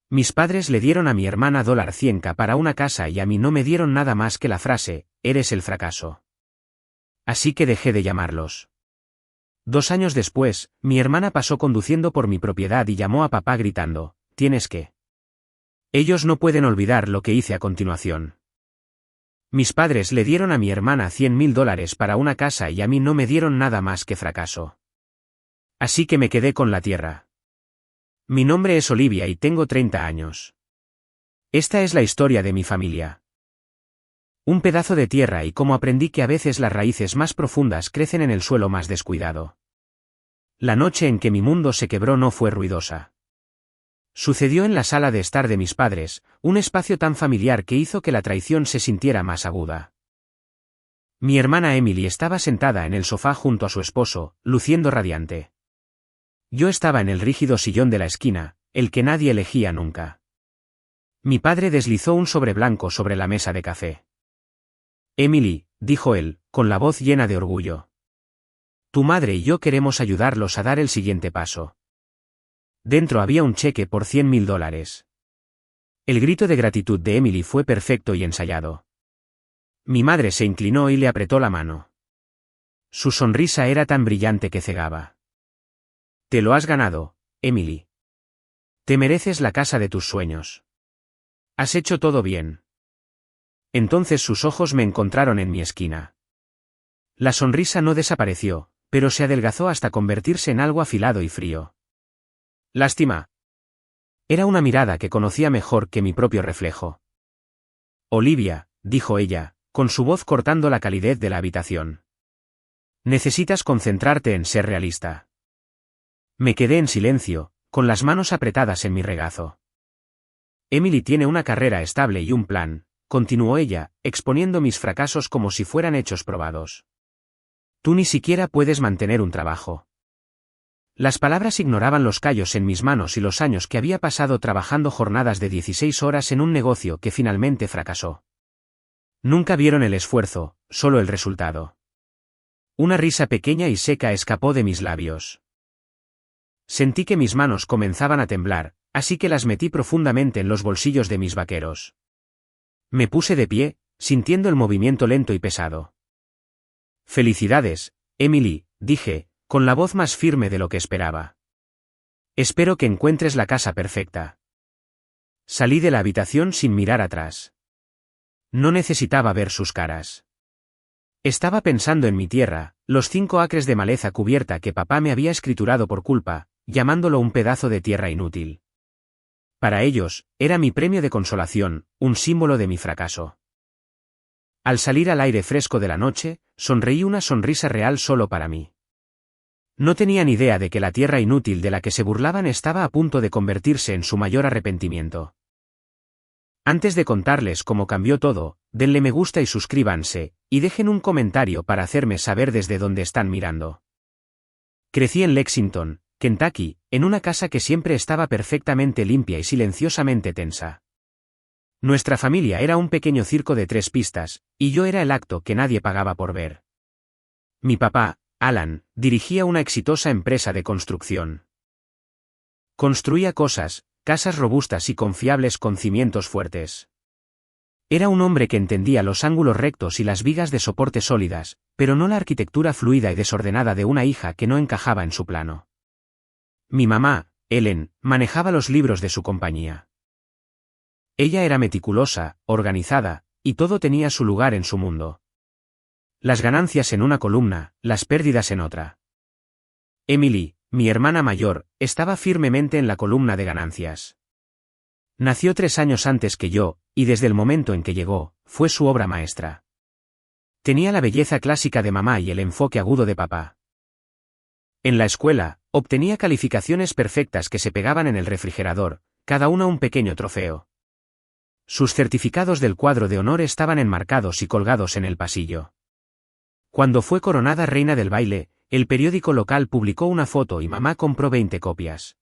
Mis padres le dieron a mi hermana $100K para una casa y a mí no me dieron nada más que la frase, eres el fracaso. Así que dejé de llamarlos. 2 años después, mi hermana pasó conduciendo por mi propiedad y llamó a papá gritando, tienes que. Ellos no pueden olvidar lo que hice a continuación. Mis padres le dieron a mi hermana $100.000 para una casa y a mí no me dieron nada más que fracaso. Así que me quedé con la tierra. Mi nombre es Olivia y tengo 30 años. Esta es la historia de mi familia. Un pedazo de tierra y cómo aprendí que a veces las raíces más profundas crecen en el suelo más descuidado. La noche en que mi mundo se quebró no fue ruidosa. Sucedió en la sala de estar de mis padres, un espacio tan familiar que hizo que la traición se sintiera más aguda. Mi hermana Emily estaba sentada en el sofá junto a su esposo, luciendo radiante. Yo estaba en el rígido sillón de la esquina, el que nadie elegía nunca. Mi padre deslizó un sobre blanco sobre la mesa de café. Emily, dijo él, con la voz llena de orgullo. Tu madre y yo queremos ayudarlos a dar el siguiente paso. Dentro había un cheque por $100.000. El grito de gratitud de Emily fue perfecto y ensayado. Mi madre se inclinó y le apretó la mano. Su sonrisa era tan brillante que cegaba. Te lo has ganado, Emily. Te mereces la casa de tus sueños. Has hecho todo bien. Entonces sus ojos me encontraron en mi esquina. La sonrisa no desapareció, pero se adelgazó hasta convertirse en algo afilado y frío. Lástima. Era una mirada que conocía mejor que mi propio reflejo. Olivia, dijo ella, con su voz cortando la calidez de la habitación. Necesitas concentrarte en ser realista. Me quedé en silencio, con las manos apretadas en mi regazo. Emily tiene una carrera estable y un plan, continuó ella, exponiendo mis fracasos como si fueran hechos probados. Tú ni siquiera puedes mantener un trabajo. Las palabras ignoraban los callos en mis manos y los años que había pasado trabajando jornadas de 16 horas en un negocio que finalmente fracasó. Nunca vieron el esfuerzo, solo el resultado. Una risa pequeña y seca escapó de mis labios. Sentí que mis manos comenzaban a temblar, así que las metí profundamente en los bolsillos de mis vaqueros. Me puse de pie, sintiendo el movimiento lento y pesado. Felicidades, Emily, dije, con la voz más firme de lo que esperaba. Espero que encuentres la casa perfecta. Salí de la habitación sin mirar atrás. No necesitaba ver sus caras. Estaba pensando en mi tierra, los 5 acres de maleza cubierta que papá me había escriturado por culpa, llamándolo un pedazo de tierra inútil. Para ellos, era mi premio de consolación, un símbolo de mi fracaso. Al salir al aire fresco de la noche, sonreí una sonrisa real solo para mí. No tenían idea de que la tierra inútil de la que se burlaban estaba a punto de convertirse en su mayor arrepentimiento. Antes de contarles cómo cambió todo, denle me gusta y suscríbanse, y dejen un comentario para hacerme saber desde dónde están mirando. Crecí en Lexington, Kentucky, en una casa que siempre estaba perfectamente limpia y silenciosamente tensa. Nuestra familia era un pequeño circo de 3 pistas, y yo era el acto que nadie pagaba por ver. Mi papá, Alan, dirigía una exitosa empresa de construcción. Construía casas robustas y confiables con cimientos fuertes. Era un hombre que entendía los ángulos rectos y las vigas de soporte sólidas, pero no la arquitectura fluida y desordenada de una hija que no encajaba en su plano. Mi mamá, Ellen, manejaba los libros de su compañía. Ella era meticulosa, organizada, y todo tenía su lugar en su mundo. Las ganancias en una columna, las pérdidas en otra. Emily, mi hermana mayor, estaba firmemente en la columna de ganancias. Nació 3 años antes que yo, y desde el momento en que llegó, fue su obra maestra. Tenía la belleza clásica de mamá y el enfoque agudo de papá. En la escuela, obtenía calificaciones perfectas que se pegaban en el refrigerador, cada una un pequeño trofeo. Sus certificados del cuadro de honor estaban enmarcados y colgados en el pasillo. Cuando fue coronada reina del baile, el periódico local publicó una foto y mamá compró 20 copias.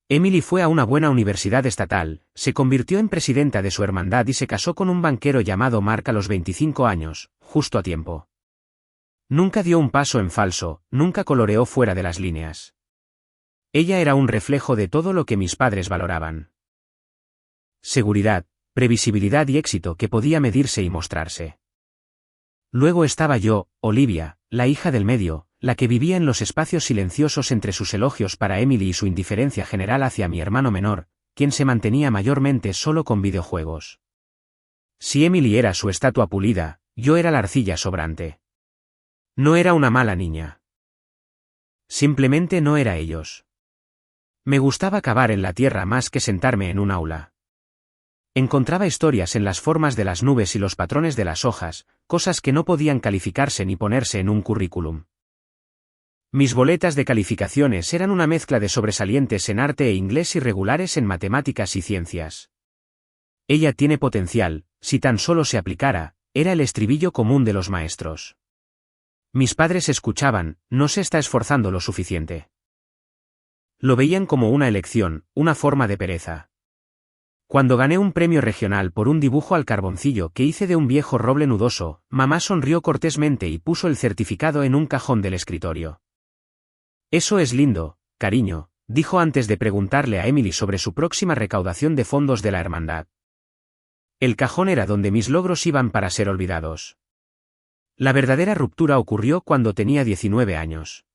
Emily fue a una buena universidad estatal, se convirtió en presidenta de su hermandad y se casó con un banquero llamado Mark a los 25 años, justo a tiempo. Nunca dio un paso en falso, nunca coloreó fuera de las líneas. Ella era un reflejo de todo lo que mis padres valoraban. seguridad, previsibilidad y éxito que podía medirse y mostrarse. Luego estaba yo, Olivia, la hija del medio, la que vivía en los espacios silenciosos entre sus elogios para Emily y su indiferencia general hacia mi hermano menor, quien se mantenía mayormente solo con videojuegos. Si Emily era su estatua pulida, yo era la arcilla sobrante. No era una mala niña. Simplemente no era ellos. Me gustaba cavar en la tierra más que sentarme en un aula. Encontraba historias en las formas de las nubes y los patrones de las hojas, cosas que no podían calificarse ni ponerse en un currículum. Mis boletas de calificaciones eran una mezcla de sobresalientes en arte e inglés y regulares en matemáticas y ciencias. Ella tiene potencial, si tan solo se aplicara, era el estribillo común de los maestros. Mis padres escuchaban, no se está esforzando lo suficiente. Lo veían como una elección, una forma de pereza. Cuando gané un premio regional por un dibujo al carboncillo que hice de un viejo roble nudoso, mamá sonrió cortésmente y puso el certificado en un cajón del escritorio. Eso es lindo, cariño, dijo antes de preguntarle a Emily sobre su próxima recaudación de fondos de la hermandad. El cajón era donde mis logros iban para ser olvidados. La verdadera ruptura ocurrió cuando tenía 19 años.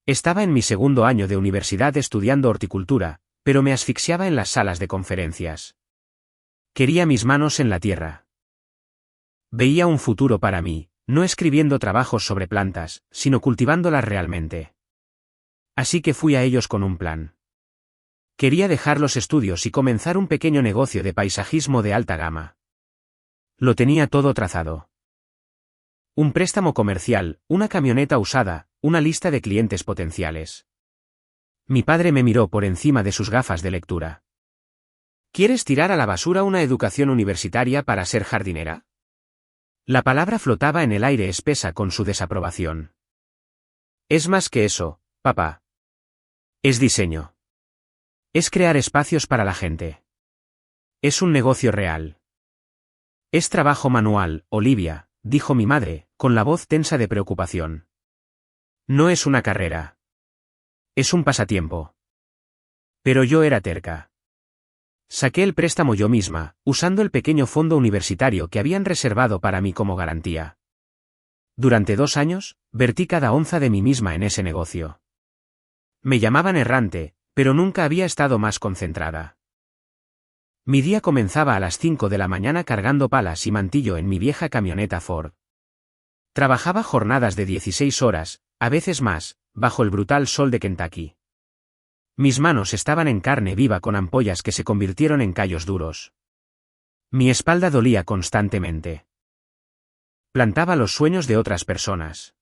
Estaba en mi segundo año de universidad estudiando horticultura, pero me asfixiaba en las salas de conferencias. Quería mis manos en la tierra. Veía un futuro para mí, no escribiendo trabajos sobre plantas, sino cultivándolas realmente. Así que fui a ellos con un plan. Quería dejar los estudios y comenzar un pequeño negocio de paisajismo de alta gama. Lo tenía todo trazado. Un préstamo comercial, una camioneta usada, una lista de clientes potenciales. Mi padre me miró por encima de sus gafas de lectura. ¿Quieres tirar a la basura una educación universitaria para ser jardinera? La palabra flotaba en el aire espesa con su desaprobación. Es más que eso, papá. Es diseño. Es crear espacios para la gente. Es un negocio real. Es trabajo manual, Olivia, dijo mi madre, con la voz tensa de preocupación. No es una carrera. Es un pasatiempo. Pero yo era terca. Saqué el préstamo yo misma, usando el pequeño fondo universitario que habían reservado para mí como garantía. Durante 2 años, vertí cada onza de mí misma en ese negocio. Me llamaban errante, pero nunca había estado más concentrada. Mi día comenzaba a las 5 de la mañana cargando palas y mantillo en mi vieja camioneta Ford. Trabajaba jornadas de 16 horas, a veces más, bajo el brutal sol de Kentucky. Mis manos estaban en carne viva con ampollas que se convirtieron en callos duros. Mi espalda dolía constantemente. Plantaba los sueños de otras personas.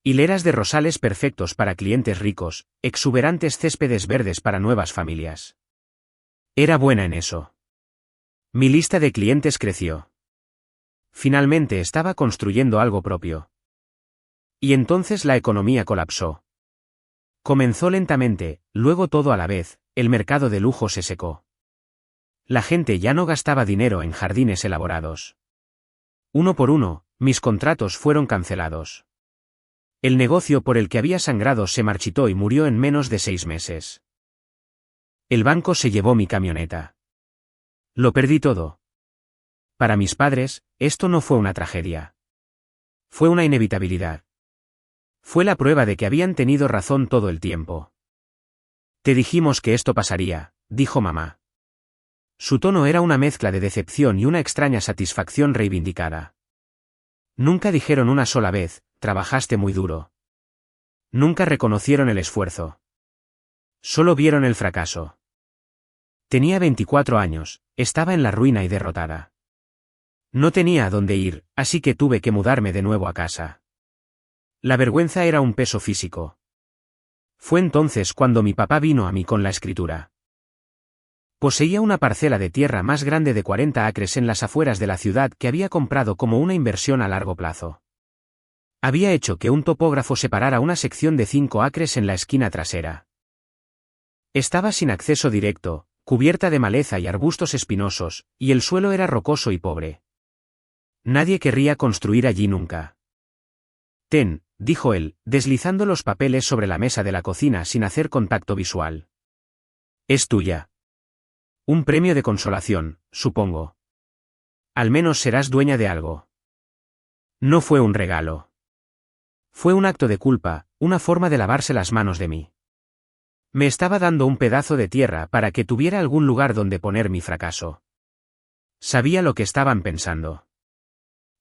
Hileras de rosales perfectos para clientes ricos, exuberantes céspedes verdes para nuevas familias. Era buena en eso. Mi lista de clientes creció. Finalmente estaba construyendo algo propio. Y entonces la economía colapsó. Comenzó lentamente, luego todo a la vez, el mercado de lujo se secó. La gente ya no gastaba dinero en jardines elaborados. Uno por uno, mis contratos fueron cancelados. El negocio por el que había sangrado se marchitó y murió en menos de 6 meses. El banco se llevó mi camioneta. Lo perdí todo. Para mis padres, esto no fue una tragedia. Fue una inevitabilidad. Fue la prueba de que habían tenido razón todo el tiempo. Te dijimos que esto pasaría, dijo mamá. Su tono era una mezcla de decepción y una extraña satisfacción reivindicada. Nunca dijeron una sola vez, trabajaste muy duro. Nunca reconocieron el esfuerzo. Solo vieron el fracaso. Tenía 24 años, estaba en la ruina y derrotada. No tenía a dónde ir, así que tuve que mudarme de nuevo a casa. La vergüenza era un peso físico. Fue entonces cuando mi papá vino a mí con la escritura. Poseía una parcela de tierra más grande de 40 acres en las afueras de la ciudad que había comprado como una inversión a largo plazo. Había hecho que un topógrafo separara una sección de 5 acres en la esquina trasera. Estaba sin acceso directo, cubierta de maleza y arbustos espinosos, y el suelo era rocoso y pobre. Nadie querría construir allí nunca. Ten, dijo él, deslizando los papeles sobre la mesa de la cocina sin hacer contacto visual. Es tuya. Un premio de consolación, supongo. Al menos serás dueña de algo. No fue un regalo. Fue un acto de culpa, una forma de lavarse las manos de mí. Me estaba dando un pedazo de tierra para que tuviera algún lugar donde poner mi fracaso. Sabía lo que estaban pensando.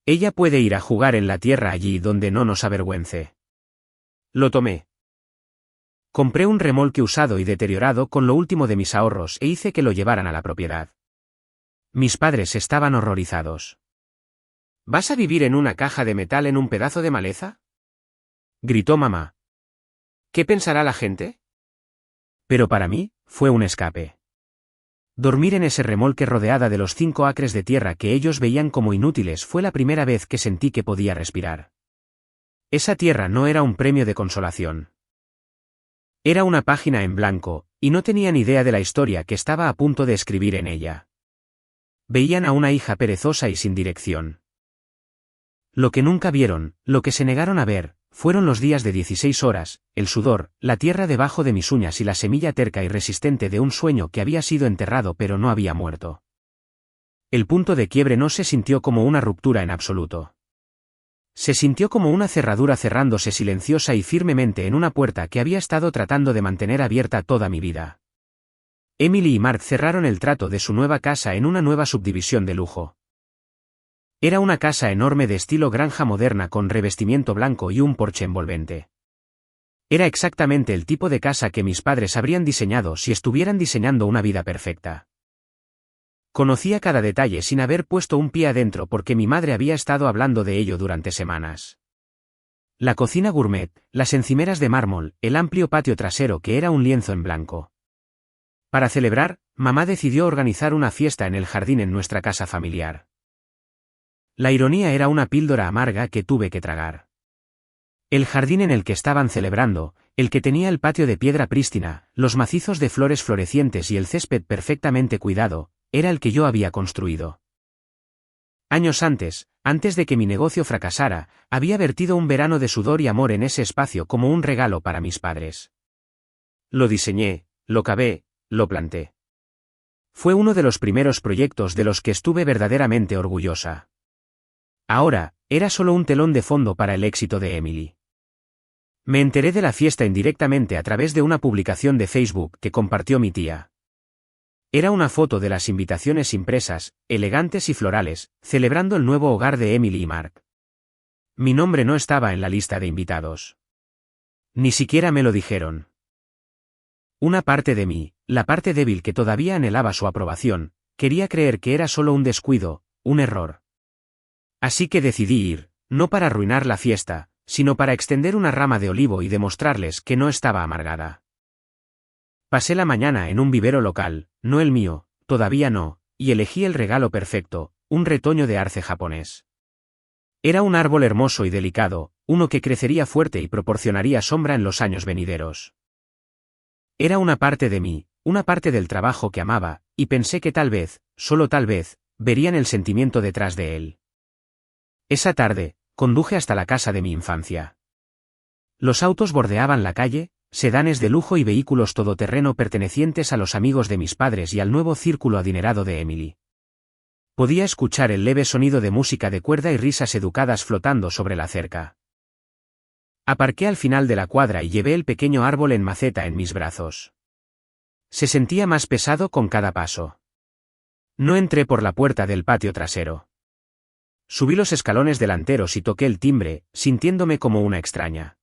Ella puede ir a jugar en la tierra allí donde no nos avergüence. Lo tomé. Compré un remolque usado y deteriorado con lo último de mis ahorros e hice que lo llevaran a la propiedad. Mis padres estaban horrorizados. ¿Vas a vivir en una caja de metal en un pedazo de maleza?, gritó mamá. ¿Qué pensará la gente? Pero para mí, fue un escape. Dormir en ese remolque rodeada de los 5 acres de tierra que ellos veían como inútiles fue la primera vez que sentí que podía respirar. Esa tierra no era un premio de consolación. Era una página en blanco, y no tenían idea de la historia que estaba a punto de escribir en ella. Veían a una hija perezosa y sin dirección. Lo que nunca vieron, lo que se negaron a ver, fueron los días de 16 horas, el sudor, la tierra debajo de mis uñas y la semilla terca y resistente de un sueño que había sido enterrado pero no había muerto. El punto de quiebre no se sintió como una ruptura en absoluto. Se sintió como una cerradura cerrándose silenciosa y firmemente en una puerta que había estado tratando de mantener abierta toda mi vida. Emily y Mark cerraron el trato de su nueva casa en una nueva subdivisión de lujo. Era una casa enorme de estilo granja moderna con revestimiento blanco y un porche envolvente. Era exactamente el tipo de casa que mis padres habrían diseñado si estuvieran diseñando una vida perfecta. Conocía cada detalle sin haber puesto un pie adentro porque mi madre había estado hablando de ello durante semanas. La cocina gourmet, las encimeras de mármol, el amplio patio trasero que era un lienzo en blanco. Para celebrar, mamá decidió organizar una fiesta en el jardín en nuestra casa familiar. La ironía era una píldora amarga que tuve que tragar. El jardín en el que estaban celebrando, el que tenía el patio de piedra prístina, los macizos de flores florecientes y el césped perfectamente cuidado, era el que yo había construido. Años antes de que mi negocio fracasara, había vertido un verano de sudor y amor en ese espacio como un regalo para mis padres. Lo diseñé, lo cavé, lo planté. Fue uno de los primeros proyectos de los que estuve verdaderamente orgullosa. Ahora, era solo un telón de fondo para el éxito de Emily. Me enteré de la fiesta indirectamente a través de una publicación de Facebook que compartió mi tía. Era una foto de las invitaciones impresas, elegantes y florales, celebrando el nuevo hogar de Emily y Mark. Mi nombre no estaba en la lista de invitados. Ni siquiera me lo dijeron. Una parte de mí, la parte débil que todavía anhelaba su aprobación, quería creer que era solo un descuido, un error. Así que decidí ir, no para arruinar la fiesta, sino para extender una rama de olivo y demostrarles que no estaba amargada. Pasé la mañana en un vivero local, no el mío, todavía no, y elegí el regalo perfecto, un retoño de arce japonés. Era un árbol hermoso y delicado, uno que crecería fuerte y proporcionaría sombra en los años venideros. Era una parte de mí, una parte del trabajo que amaba, y pensé que tal vez, solo tal vez, verían el sentimiento detrás de él. Esa tarde, conduje hasta la casa de mi infancia. Los autos bordeaban la calle, sedanes de lujo y vehículos todoterreno pertenecientes a los amigos de mis padres y al nuevo círculo adinerado de Emily. Podía escuchar el leve sonido de música de cuerda y risas educadas flotando sobre la acera. Aparqué al final de la cuadra y llevé el pequeño árbol en maceta en mis brazos. Se sentía más pesado con cada paso. No entré por la puerta del patio trasero. Subí los escalones delanteros y toqué el timbre, sintiéndome como una extraña.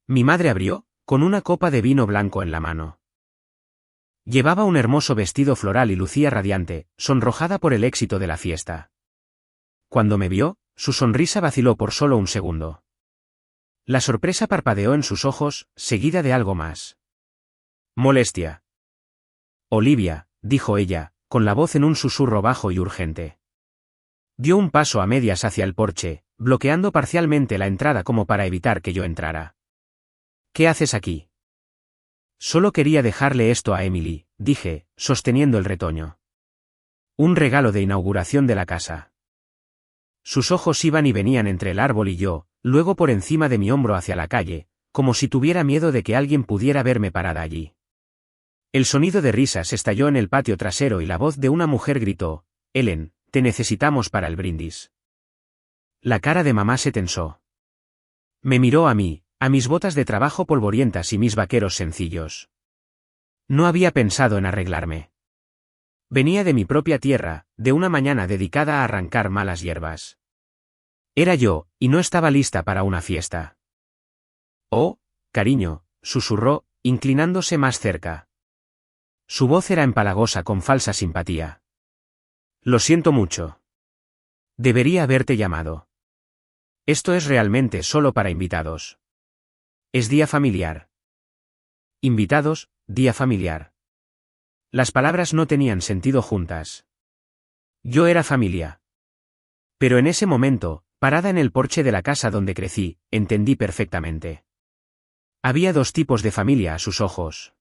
Mi madre abrió, con una copa de vino blanco en la mano. Llevaba un hermoso vestido floral y lucía radiante, sonrojada por el éxito de la fiesta. Cuando me vio, su sonrisa vaciló por solo un segundo. La sorpresa parpadeó en sus ojos, seguida de algo más. Molestia. Olivia, dijo ella, con la voz en un susurro bajo y urgente. Dio un paso a medias hacia el porche, bloqueando parcialmente la entrada como para evitar que yo entrara. ¿Qué haces aquí? Solo quería dejarle esto a Emily, dije, sosteniendo el retoño. Un regalo de inauguración de la casa. Sus ojos iban y venían entre el árbol y yo, luego por encima de mi hombro hacia la calle, como si tuviera miedo de que alguien pudiera verme parada allí. El sonido de risas estalló en el patio trasero y la voz de una mujer gritó: «Ellen, te necesitamos para el brindis». La cara de mamá se tensó. Me miró a mí, a mis botas de trabajo polvorientas y mis vaqueros sencillos. No había pensado en arreglarme. Venía de mi propia tierra, de una mañana dedicada a arrancar malas hierbas. Era yo, y no estaba lista para una fiesta. «Oh, cariño», susurró, inclinándose más cerca. Su voz era empalagosa con falsa simpatía. «Lo siento mucho. Debería haberte llamado. Esto es realmente solo para invitados. Es día familiar». Invitados, día familiar. Las palabras no tenían sentido juntas. Yo era familia. Pero en ese momento, parada en el porche de la casa donde crecí, entendí perfectamente. Había dos tipos de familia a sus ojos.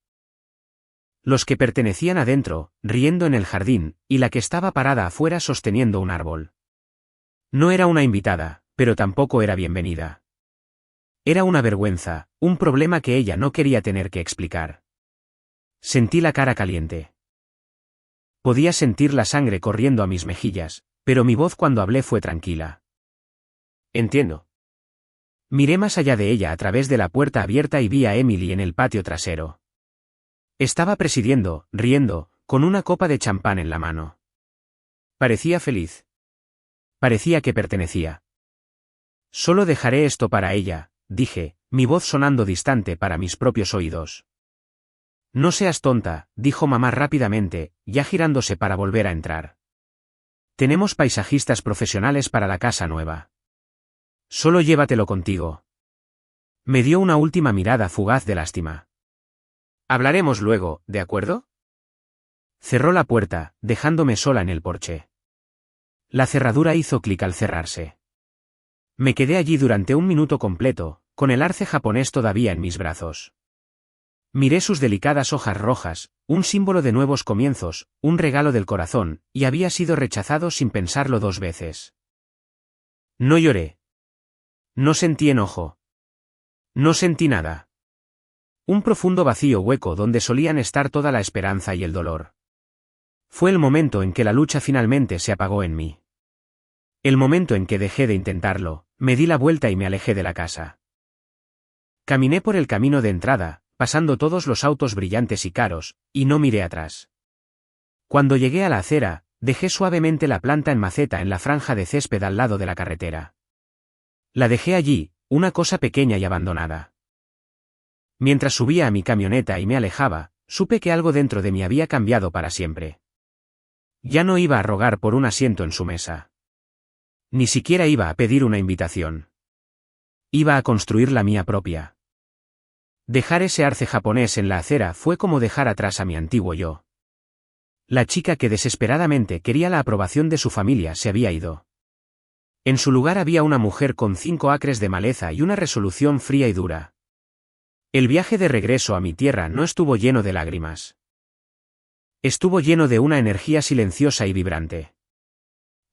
Los que pertenecían adentro, riendo en el jardín, y la que estaba parada afuera sosteniendo un árbol. No era una invitada, pero tampoco era bienvenida. Era una vergüenza, un problema que ella no quería tener que explicar. Sentí la cara caliente. Podía sentir la sangre corriendo a mis mejillas, pero mi voz cuando hablé fue tranquila. Entiendo. Miré más allá de ella a través de la puerta abierta y vi a Emily en el patio trasero. Estaba presidiendo, riendo, con una copa de champán en la mano. Parecía feliz. Parecía que pertenecía. Solo dejaré esto para ella, dije, mi voz sonando distante para mis propios oídos. No seas tonta, dijo mamá rápidamente, ya girándose para volver a entrar. Tenemos paisajistas profesionales para la casa nueva. Solo llévatelo contigo. Me dio una última mirada fugaz de lástima. Hablaremos luego, ¿de acuerdo? Cerró la puerta, dejándome sola en el porche. La cerradura hizo clic al cerrarse. Me quedé allí durante un minuto completo, con el arce japonés todavía en mis brazos. Miré sus delicadas hojas rojas, un símbolo de nuevos comienzos, un regalo del corazón, y había sido rechazado sin pensarlo 2 veces. No lloré. No sentí enojo. No sentí nada. Un profundo vacío hueco donde solían estar toda la esperanza y el dolor. Fue el momento en que la lucha finalmente se apagó en mí. El momento en que dejé de intentarlo, me di la vuelta y me alejé de la casa. Caminé por el camino de entrada, pasando todos los autos brillantes y caros, y no miré atrás. Cuando llegué a la acera, dejé suavemente la planta en maceta en la franja de césped al lado de la carretera. La dejé allí, una cosa pequeña y abandonada. Mientras subía a mi camioneta y me alejaba, supe que algo dentro de mí había cambiado para siempre. Ya no iba a rogar por un asiento en su mesa. Ni siquiera iba a pedir una invitación. Iba a construir la mía propia. Dejar ese arce japonés en la acera fue como dejar atrás a mi antiguo yo. La chica que desesperadamente quería la aprobación de su familia se había ido. En su lugar había una mujer con 5 acres de maleza y una resolución fría y dura. El viaje de regreso a mi tierra no estuvo lleno de lágrimas. Estuvo lleno de una energía silenciosa y vibrante.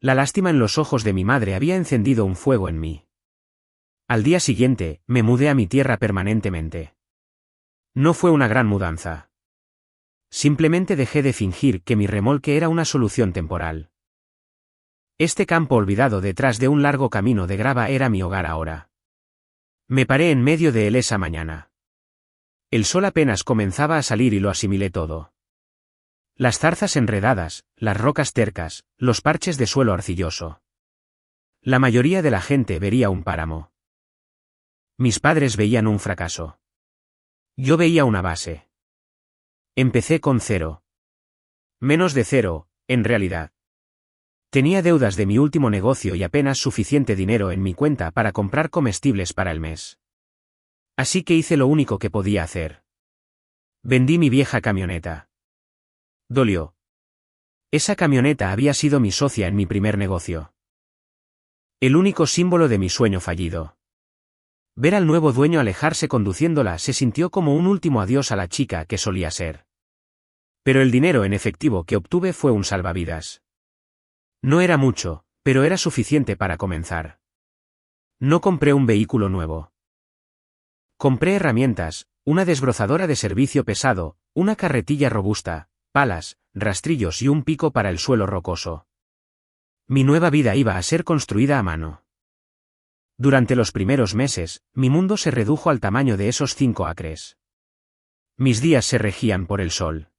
La lástima en los ojos de mi madre había encendido un fuego en mí. Al día siguiente, me mudé a mi tierra permanentemente. No fue una gran mudanza. Simplemente dejé de fingir que mi remolque era una solución temporal. Este campo olvidado detrás de un largo camino de grava era mi hogar ahora. Me paré en medio de él esa mañana. El sol apenas comenzaba a salir y lo asimilé todo. Las zarzas enredadas, las rocas tercas, los parches de suelo arcilloso. La mayoría de la gente vería un páramo. Mis padres veían un fracaso. Yo veía una base. Empecé con 0. Menos de 0, en realidad. Tenía deudas de mi último negocio y apenas suficiente dinero en mi cuenta para comprar comestibles para el mes. Así que hice lo único que podía hacer. Vendí mi vieja camioneta. Dolió. Esa camioneta había sido mi socia en mi primer negocio. El único símbolo de mi sueño fallido. Ver al nuevo dueño alejarse conduciéndola se sintió como un último adiós a la chica que solía ser. Pero el dinero en efectivo que obtuve fue un salvavidas. No era mucho, pero era suficiente para comenzar. No compré un vehículo nuevo. Compré herramientas, una desbrozadora de servicio pesado, una carretilla robusta, palas, rastrillos y un pico para el suelo rocoso. Mi nueva vida iba a ser construida a mano. Durante los primeros meses, mi mundo se redujo al tamaño de esos 5 acres. Mis días se regían por el sol.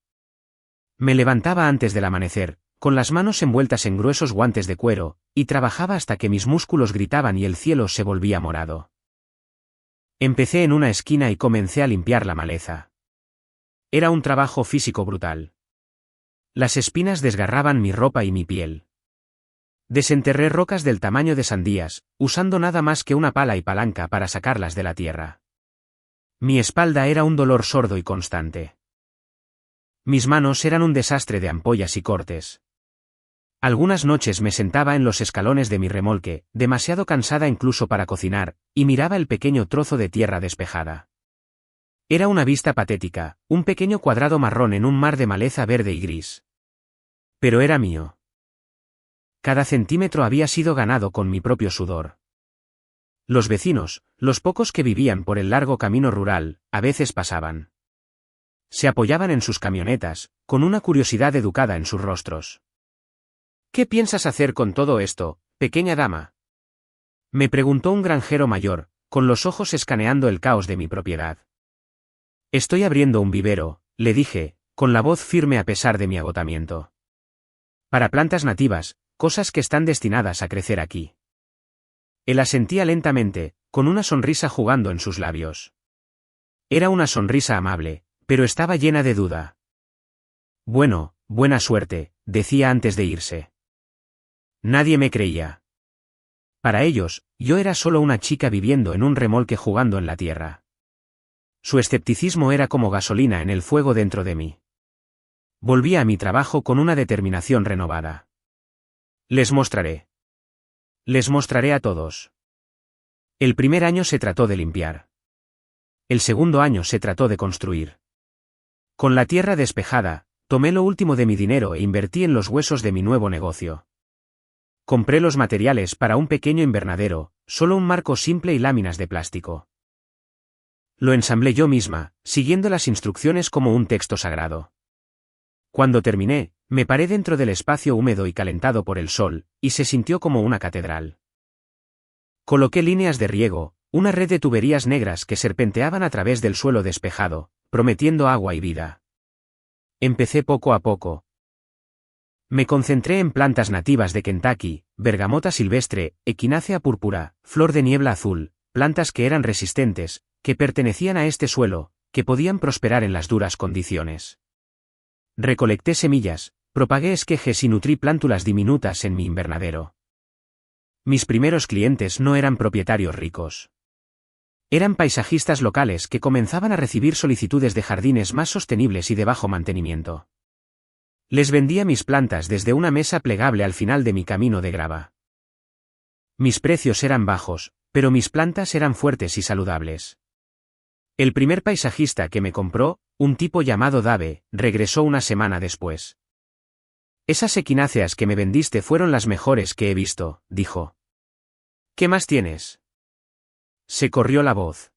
Me levantaba antes del amanecer, con las manos envueltas en gruesos guantes de cuero, y trabajaba hasta que mis músculos gritaban y el cielo se volvía morado. Empecé en una esquina y comencé a limpiar la maleza. Era un trabajo físico brutal. Las espinas desgarraban mi ropa y mi piel. Desenterré rocas del tamaño de sandías, usando nada más que una pala y palanca para sacarlas de la tierra. Mi espalda era un dolor sordo y constante. Mis manos eran un desastre de ampollas y cortes. Algunas noches me sentaba en los escalones de mi remolque, demasiado cansada incluso para cocinar, y miraba el pequeño trozo de tierra despejada. Era una vista patética, un pequeño cuadrado marrón en un mar de maleza verde y gris. Pero era mío. Cada centímetro había sido ganado con mi propio sudor. Los vecinos, los pocos que vivían por el largo camino rural, a veces pasaban. Se apoyaban en sus camionetas, con una curiosidad educada en sus rostros. «¿Qué piensas hacer con todo esto, pequeña dama?», me preguntó un granjero mayor, con los ojos escaneando el caos de mi propiedad. «Estoy abriendo un vivero», le dije, con la voz firme a pesar de mi agotamiento. «Para plantas nativas, cosas que están destinadas a crecer aquí». Él asentía lentamente, con una sonrisa jugando en sus labios. Era una sonrisa amable, pero estaba llena de duda. «Bueno, buena suerte», decía antes de irse. Nadie me creía. Para ellos, yo era solo una chica viviendo en un remolque jugando en la tierra. Su escepticismo era como gasolina en el fuego dentro de mí. Volví a mi trabajo con una determinación renovada. Les mostraré. Les mostraré a todos. El primer año se trató de limpiar. El segundo año se trató de construir. Con la tierra despejada, tomé lo último de mi dinero e invertí en los huesos de mi nuevo negocio. Compré los materiales para un pequeño invernadero, solo un marco simple y láminas de plástico. Lo ensamblé yo misma, siguiendo las instrucciones como un texto sagrado. Cuando terminé, me paré dentro del espacio húmedo y calentado por el sol, y se sintió como una catedral. Coloqué líneas de riego, una red de tuberías negras que serpenteaban a través del suelo despejado, prometiendo agua y vida. Empecé poco a poco. Me concentré en plantas nativas de Kentucky, bergamota silvestre, equinácea púrpura, flor de niebla azul, plantas que eran resistentes, que pertenecían a este suelo, que podían prosperar en las duras condiciones. Recolecté semillas, propagué esquejes y nutrí plántulas diminutas en mi invernadero. Mis primeros clientes no eran propietarios ricos. Eran paisajistas locales que comenzaban a recibir solicitudes de jardines más sostenibles y de bajo mantenimiento. Les vendía mis plantas desde una mesa plegable al final de mi camino de grava. Mis precios eran bajos, pero mis plantas eran fuertes y saludables. El primer paisajista que me compró, un tipo llamado Dave, regresó una semana después. «Esas equináceas que me vendiste fueron las mejores que he visto», dijo. «¿Qué más tienes?». Se corrió la voz.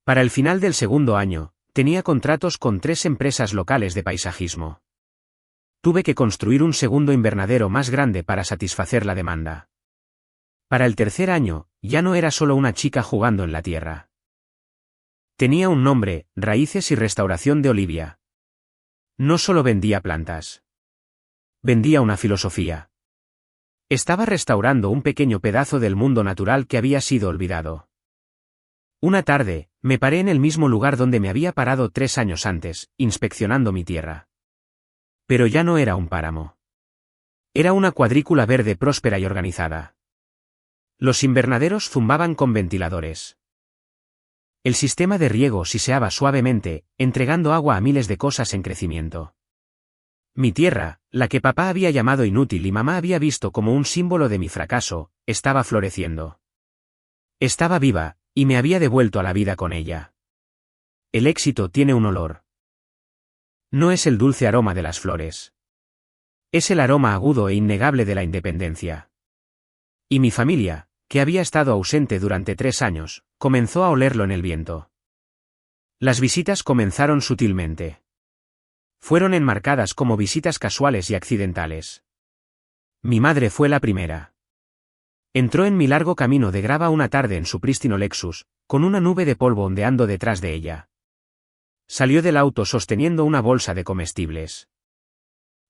Para el final del segundo año, tenía contratos con 3 empresas locales de paisajismo. Tuve que construir un segundo invernadero más grande para satisfacer la demanda. Para el tercer año, ya no era solo una chica jugando en la tierra. Tenía un nombre, Raíces y Restauración de Olivia. No solo vendía plantas. Vendía una filosofía. Estaba restaurando un pequeño pedazo del mundo natural que había sido olvidado. Una tarde, me paré en el mismo lugar donde me había parado 3 años antes, inspeccionando mi tierra. Pero ya no era un páramo. Era una cuadrícula verde próspera y organizada. Los invernaderos zumbaban con ventiladores. El sistema de riego siseaba suavemente, entregando agua a miles de cosas en crecimiento. Mi tierra, la que papá había llamado inútil y mamá había visto como un símbolo de mi fracaso, estaba floreciendo. Estaba viva, y me había devuelto a la vida con ella. El éxito tiene un olor. No es el dulce aroma de las flores. Es el aroma agudo e innegable de la independencia. Y mi familia, que había estado ausente durante 3 años, comenzó a olerlo en el viento. Las visitas comenzaron sutilmente. Fueron enmarcadas como visitas casuales y accidentales. Mi madre fue la primera. Entró en mi largo camino de grava una tarde en su prístino Lexus, con una nube de polvo ondeando detrás de ella. Salió del auto sosteniendo una bolsa de comestibles.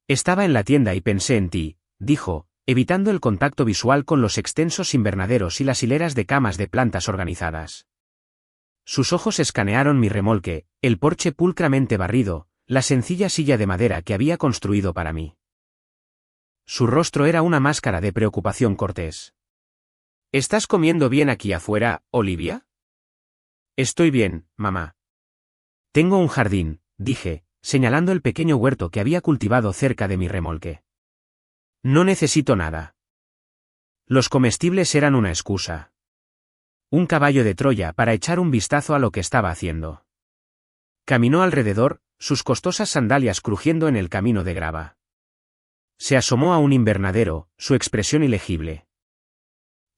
Estaba en la tienda y pensé en ti, dijo, evitando el contacto visual con los extensos invernaderos y las hileras de camas de plantas organizadas. Sus ojos escanearon mi remolque, el porche pulcramente barrido, la sencilla silla de madera que había construido para mí. Su rostro era una máscara de preocupación cortés. ¿Estás comiendo bien aquí afuera, Olivia? Estoy bien, mamá. Tengo un jardín, dije, señalando el pequeño huerto que había cultivado cerca de mi remolque. No necesito nada. Los comestibles eran una excusa. Un caballo de Troya para echar un vistazo a lo que estaba haciendo. Caminó alrededor, sus costosas sandalias crujiendo en el camino de grava. Se asomó a un invernadero, su expresión ilegible.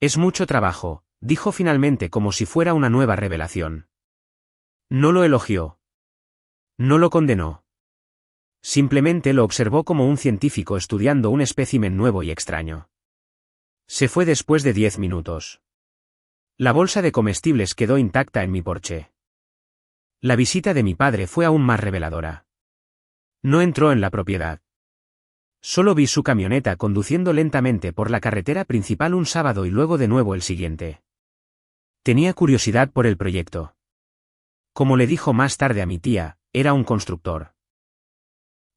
Es mucho trabajo, dijo finalmente como si fuera una nueva revelación. No lo elogió. No lo condenó. Simplemente lo observó como un científico estudiando un espécimen nuevo y extraño. Se fue después de 10 minutos. La bolsa de comestibles quedó intacta en mi porche. La visita de mi padre fue aún más reveladora. No entró en la propiedad. Solo vi su camioneta conduciendo lentamente por la carretera principal un sábado y luego de nuevo el siguiente. Tenía curiosidad por el proyecto. Como le dijo más tarde a mi tía, era un constructor.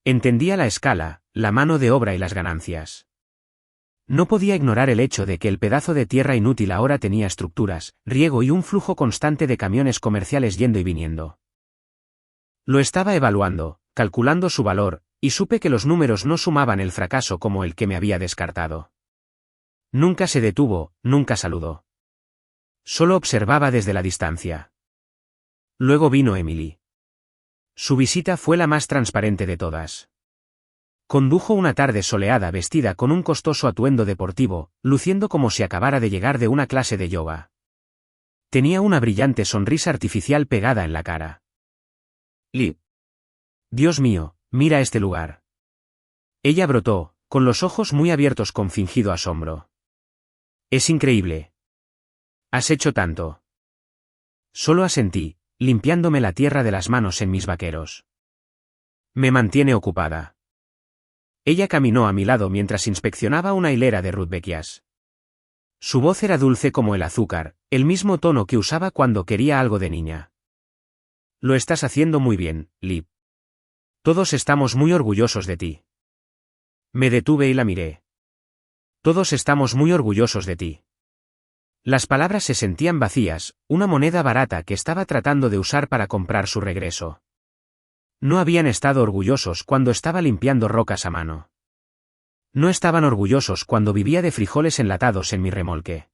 Entendía la escala, la mano de obra y las ganancias. No podía ignorar el hecho de que el pedazo de tierra inútil ahora tenía estructuras, riego y un flujo constante de camiones comerciales yendo y viniendo. Lo estaba evaluando, calculando su valor, y supe que los números no sumaban el fracaso como el que me había descartado. Nunca se detuvo, nunca saludó. Solo observaba desde la distancia. Luego vino Emily. Su visita fue la más transparente de todas. Condujo una tarde soleada vestida con un costoso atuendo deportivo, luciendo como si acabara de llegar de una clase de yoga. Tenía una brillante sonrisa artificial pegada en la cara. Liv. Dios mío. Mira este lugar. Ella brotó, con los ojos muy abiertos con fingido asombro. Es increíble. Has hecho tanto. Solo asentí, limpiándome la tierra de las manos en mis vaqueros. Me mantiene ocupada. Ella caminó a mi lado mientras inspeccionaba una hilera de rudbeckias. Su voz era dulce como el azúcar, el mismo tono que usaba cuando quería algo de niña. Lo estás haciendo muy bien, Liv. Todos estamos muy orgullosos de ti. Me detuve y la miré. Todos estamos muy orgullosos de ti. Las palabras se sentían vacías, una moneda barata que estaba tratando de usar para comprar su regreso. No habían estado orgullosos cuando estaba limpiando rocas a mano. No estaban orgullosos cuando vivía de frijoles enlatados en mi remolque.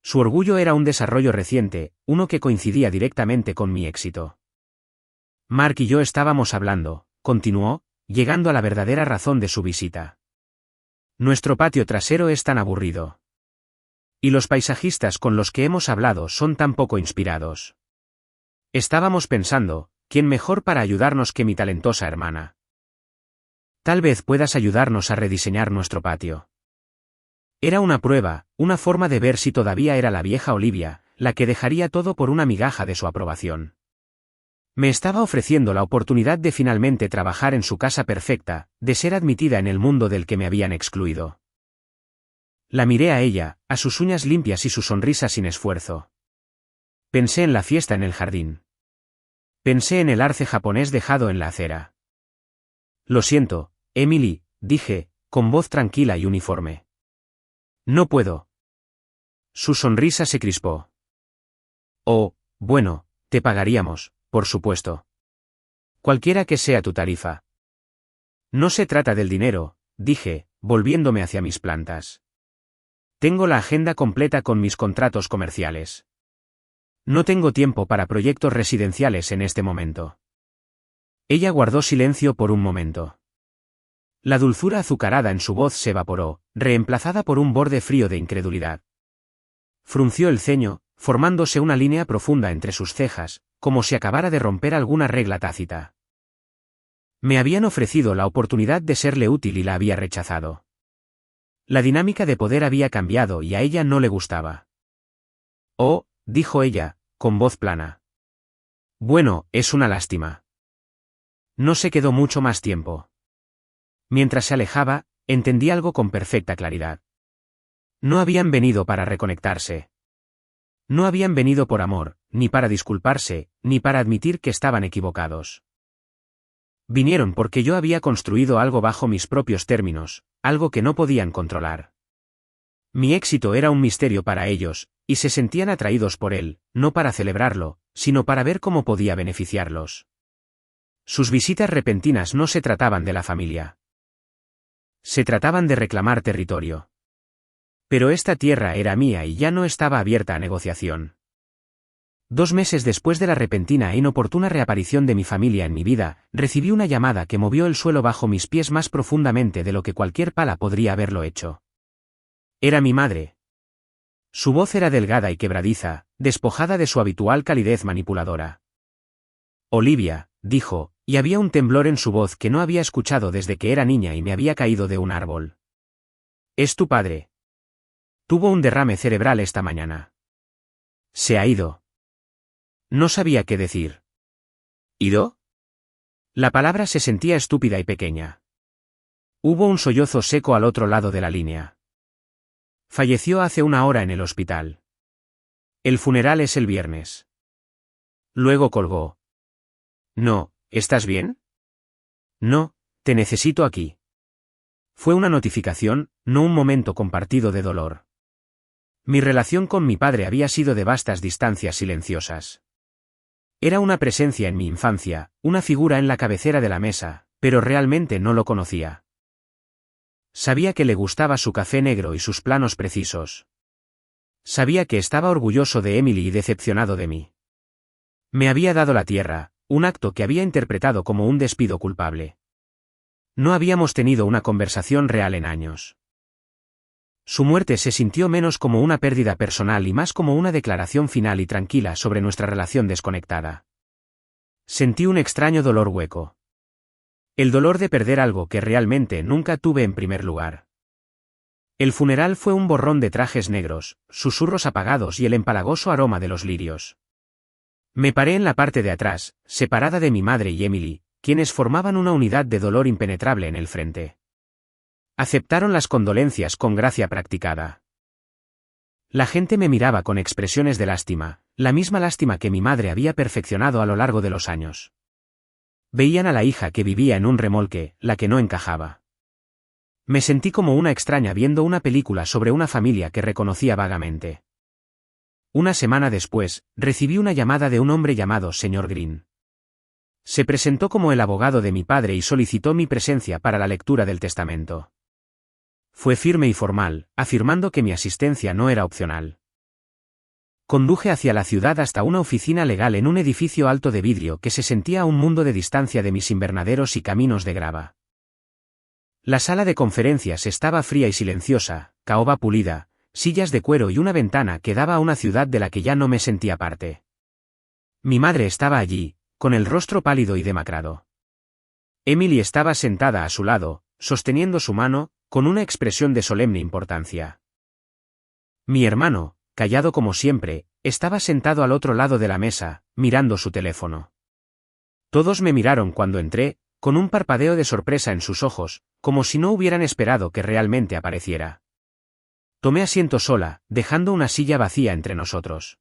Su orgullo era un desarrollo reciente, uno que coincidía directamente con mi éxito. Mark y yo estábamos hablando, continuó, llegando a la verdadera razón de su visita. Nuestro patio trasero es tan aburrido. Y los paisajistas con los que hemos hablado son tan poco inspirados. Estábamos pensando, ¿quién mejor para ayudarnos que mi talentosa hermana? Tal vez puedas ayudarnos a rediseñar nuestro patio. Era una prueba, una forma de ver si todavía era la vieja Olivia, la que dejaría todo por una migaja de su aprobación. Me estaba ofreciendo la oportunidad de finalmente trabajar en su casa perfecta, de ser admitida en el mundo del que me habían excluido. La miré a ella, a sus uñas limpias y su sonrisa sin esfuerzo. Pensé en la fiesta en el jardín. Pensé en el arce japonés dejado en la acera. Lo siento, Emily, dije, con voz tranquila y uniforme. No puedo. Su sonrisa se crispó. Oh, bueno, te pagaríamos. Por supuesto. Cualquiera que sea tu tarifa. No se trata del dinero, dije, volviéndome hacia mis plantas. Tengo la agenda completa con mis contratos comerciales. No tengo tiempo para proyectos residenciales en este momento. Ella guardó silencio por un momento. La dulzura azucarada en su voz se evaporó, reemplazada por un borde frío de incredulidad. Frunció el ceño, formándose una línea profunda entre sus cejas, como si acabara de romper alguna regla tácita. Me habían ofrecido la oportunidad de serle útil y la había rechazado. La dinámica de poder había cambiado y a ella no le gustaba. Oh, dijo ella, con voz plana. Bueno, es una lástima. No se quedó mucho más tiempo. Mientras se alejaba, entendí algo con perfecta claridad. No habían venido para reconectarse. No habían venido por amor, ni para disculparse, ni para admitir que estaban equivocados. Vinieron porque yo había construido algo bajo mis propios términos, algo que no podían controlar. Mi éxito era un misterio para ellos, y se sentían atraídos por él, no para celebrarlo, sino para ver cómo podía beneficiarlos. Sus visitas repentinas no se trataban de la familia. Se trataban de reclamar territorio. Pero esta tierra era mía y ya no estaba abierta a negociación. 2 meses después de la repentina e inoportuna reaparición de mi familia en mi vida, recibí una llamada que movió el suelo bajo mis pies más profundamente de lo que cualquier pala podría haberlo hecho. Era mi madre. Su voz era delgada y quebradiza, despojada de su habitual calidez manipuladora. Olivia, dijo, y había un temblor en su voz que no había escuchado desde que era niña y me había caído de un árbol. Es tu padre. Tuvo un derrame cerebral esta mañana. Se ha ido. No sabía qué decir. ¿Ido? La palabra se sentía estúpida y pequeña. Hubo un sollozo seco al otro lado de la línea. Falleció hace 1 hora en el hospital. El funeral es el viernes. Luego colgó. No, ¿estás bien? No, te necesito aquí. Fue una notificación, no un momento compartido de dolor. Mi relación con mi padre había sido de vastas distancias silenciosas. Era una presencia en mi infancia, una figura en la cabecera de la mesa, pero realmente no lo conocía. Sabía que le gustaba su café negro y sus planos precisos. Sabía que estaba orgulloso de Emily y decepcionado de mí. Me había dado la tierra, un acto que había interpretado como un despido culpable. No habíamos tenido una conversación real en años. Su muerte se sintió menos como una pérdida personal y más como una declaración final y tranquila sobre nuestra relación desconectada. Sentí un extraño dolor hueco. El dolor de perder algo que realmente nunca tuve en primer lugar. El funeral fue un borrón de trajes negros, susurros apagados y el empalagoso aroma de los lirios. Me paré en la parte de atrás, separada de mi madre y Emily, quienes formaban una unidad de dolor impenetrable en el frente. Aceptaron las condolencias con gracia practicada. La gente me miraba con expresiones de lástima, la misma lástima que mi madre había perfeccionado a lo largo de los años. Veían a la hija que vivía en un remolque, la que no encajaba. Me sentí como una extraña viendo una película sobre una familia que reconocía vagamente. 1 semana después, recibí una llamada de un hombre llamado Sr. Green. Se presentó como el abogado de mi padre y solicitó mi presencia para la lectura del testamento. Fue firme y formal, afirmando que mi asistencia no era opcional. Conduje hacia la ciudad hasta una oficina legal en un edificio alto de vidrio que se sentía a un mundo de distancia de mis invernaderos y caminos de grava. La sala de conferencias estaba fría y silenciosa, caoba pulida, sillas de cuero y una ventana que daba a una ciudad de la que ya no me sentía parte. Mi madre estaba allí, con el rostro pálido y demacrado. Emily estaba sentada a su lado, sosteniendo su mano, con una expresión de solemne importancia. Mi hermano, callado como siempre, estaba sentado al otro lado de la mesa, mirando su teléfono. Todos me miraron cuando entré, con un parpadeo de sorpresa en sus ojos, como si no hubieran esperado que realmente apareciera. Tomé asiento sola, dejando una silla vacía entre nosotros.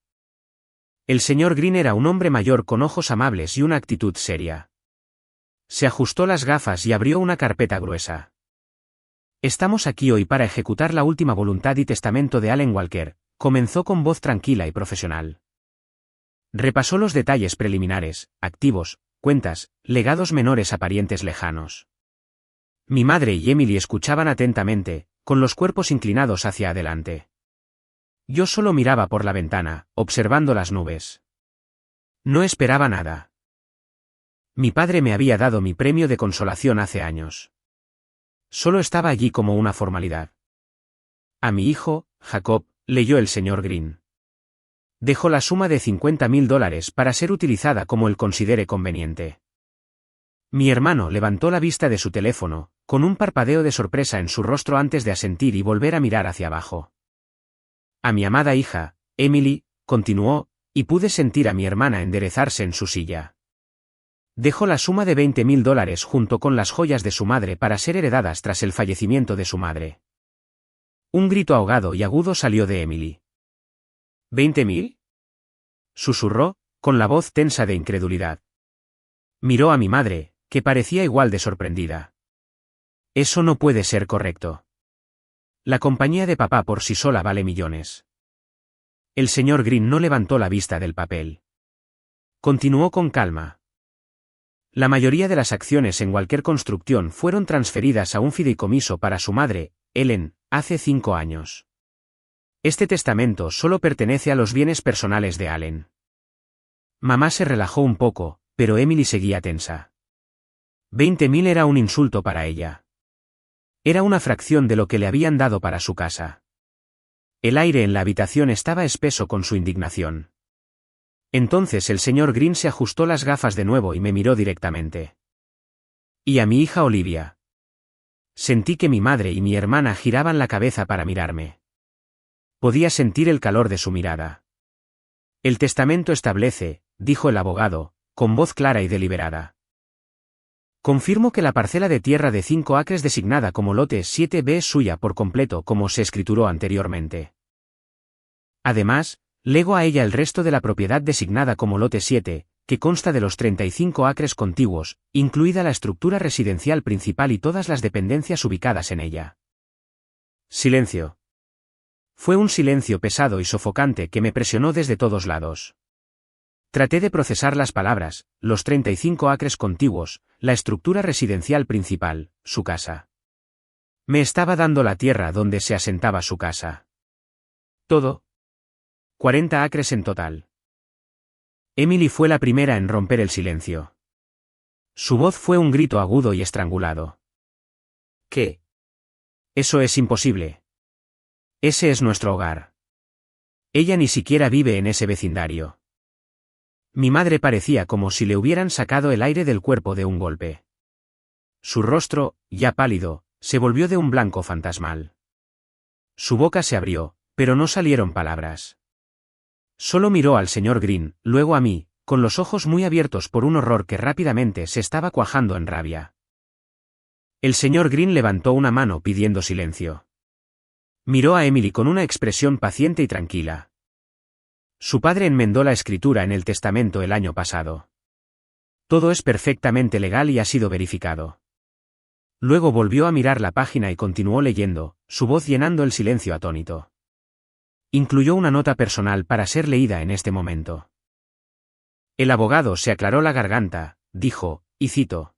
El señor Green era un hombre mayor con ojos amables y una actitud seria. Se ajustó las gafas y abrió una carpeta gruesa. Estamos aquí hoy para ejecutar la última voluntad y testamento de Allen Walker, comenzó con voz tranquila y profesional. Repasó los detalles preliminares, activos, cuentas, legados menores a parientes lejanos. Mi madre y Emily escuchaban atentamente, con los cuerpos inclinados hacia adelante. Yo solo miraba por la ventana, observando las nubes. No esperaba nada. Mi padre me había dado mi premio de consolación hace años. Solo estaba allí como una formalidad. A mi hijo, Jacob, leyó el señor Green. Dejo la suma de $50.000 para ser utilizada como él considere conveniente. Mi hermano levantó la vista de su teléfono, con un parpadeo de sorpresa en su rostro antes de asentir y volver a mirar hacia abajo. A mi amada hija, Emily, continuó, y pude sentir a mi hermana enderezarse en su silla. Dejó la suma de $20.000 junto con las joyas de su madre para ser heredadas tras el fallecimiento de su madre. Un grito ahogado y agudo salió de Emily. ¿20.000? Susurró, con la voz tensa de incredulidad. Miró a mi madre, que parecía igual de sorprendida. Eso no puede ser correcto. La compañía de papá por sí sola vale millones. El señor Green no levantó la vista del papel. Continuó con calma. La mayoría de las acciones en Walker Construction fueron transferidas a un fideicomiso para su madre, Ellen, hace 5 años. Este testamento solo pertenece a los bienes personales de Allen. Mamá se relajó un poco, pero Emily seguía tensa. 20.000 era un insulto para ella. Era una fracción de lo que le habían dado para su casa. El aire en la habitación estaba espeso con su indignación. Entonces el señor Green se ajustó las gafas de nuevo y me miró directamente. ¿Y a mi hija Olivia? Sentí que mi madre y mi hermana giraban la cabeza para mirarme. Podía sentir el calor de su mirada. El testamento establece, dijo el abogado, con voz clara y deliberada. Confirmo que la parcela de tierra de 5 acres designada como lote 7B es suya por completo como se escrituró anteriormente. Además, lego a ella el resto de la propiedad designada como lote 7, que consta de los 35 acres contiguos, incluida la estructura residencial principal y todas las dependencias ubicadas en ella. Silencio. Fue un silencio pesado y sofocante que me presionó desde todos lados. Traté de procesar las palabras, los 35 acres contiguos, la estructura residencial principal, su casa. Me estaba dando la tierra donde se asentaba su casa. Todo. 40 acres en total. Emily fue la primera en romper el silencio. Su voz fue un grito agudo y estrangulado. ¿Qué? Eso es imposible. Ese es nuestro hogar. Ella ni siquiera vive en ese vecindario. Mi madre parecía como si le hubieran sacado el aire del cuerpo de un golpe. Su rostro, ya pálido, se volvió de un blanco fantasmal. Su boca se abrió, pero no salieron palabras. Solo miró al señor Green, luego a mí, con los ojos muy abiertos por un horror que rápidamente se estaba cuajando en rabia. El señor Green levantó una mano pidiendo silencio. Miró a Emily con una expresión paciente y tranquila. Su padre enmendó la escritura en el testamento el año pasado. Todo es perfectamente legal y ha sido verificado. Luego volvió a mirar la página y continuó leyendo, su voz llenando el silencio atónito. Incluyó una nota personal para ser leída en este momento. El abogado se aclaró la garganta, dijo, y cito.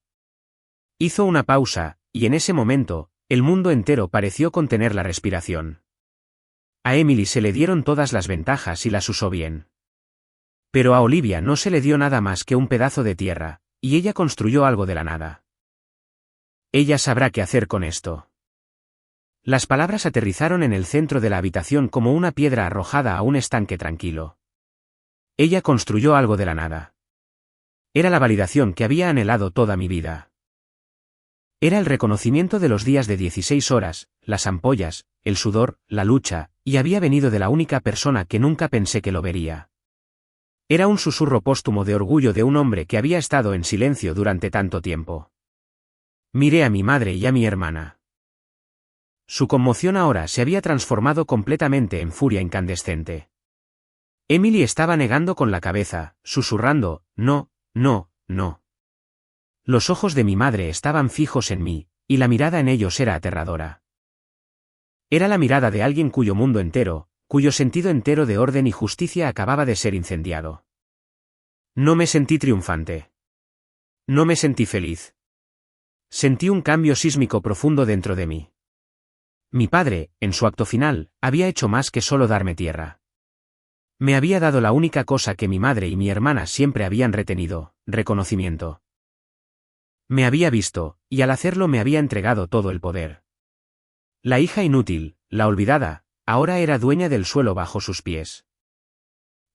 Hizo una pausa, y en ese momento, el mundo entero pareció contener la respiración. A Emily se le dieron todas las ventajas y las usó bien. Pero a Olivia no se le dio nada más que un pedazo de tierra, y ella construyó algo de la nada. Ella sabrá qué hacer con esto. Las palabras aterrizaron en el centro de la habitación como una piedra arrojada a un estanque tranquilo. Ella construyó algo de la nada. Era la validación que había anhelado toda mi vida. Era el reconocimiento de los días de 16 horas, las ampollas, el sudor, la lucha, y había venido de la única persona que nunca pensé que lo vería. Era un susurro póstumo de orgullo de un hombre que había estado en silencio durante tanto tiempo. Miré a mi madre y a mi hermana. Su conmoción ahora se había transformado completamente en furia incandescente. Emily estaba negando con la cabeza, susurrando, no, no, no. Los ojos de mi madre estaban fijos en mí, y la mirada en ellos era aterradora. Era la mirada de alguien cuyo mundo entero, cuyo sentido entero de orden y justicia acababa de ser incendiado. No me sentí triunfante. No me sentí feliz. Sentí un cambio sísmico profundo dentro de mí. Mi padre, en su acto final, había hecho más que solo darme tierra. Me había dado la única cosa que mi madre y mi hermana siempre habían retenido, reconocimiento. Me había visto, y al hacerlo me había entregado todo el poder. La hija inútil, la olvidada, ahora era dueña del suelo bajo sus pies.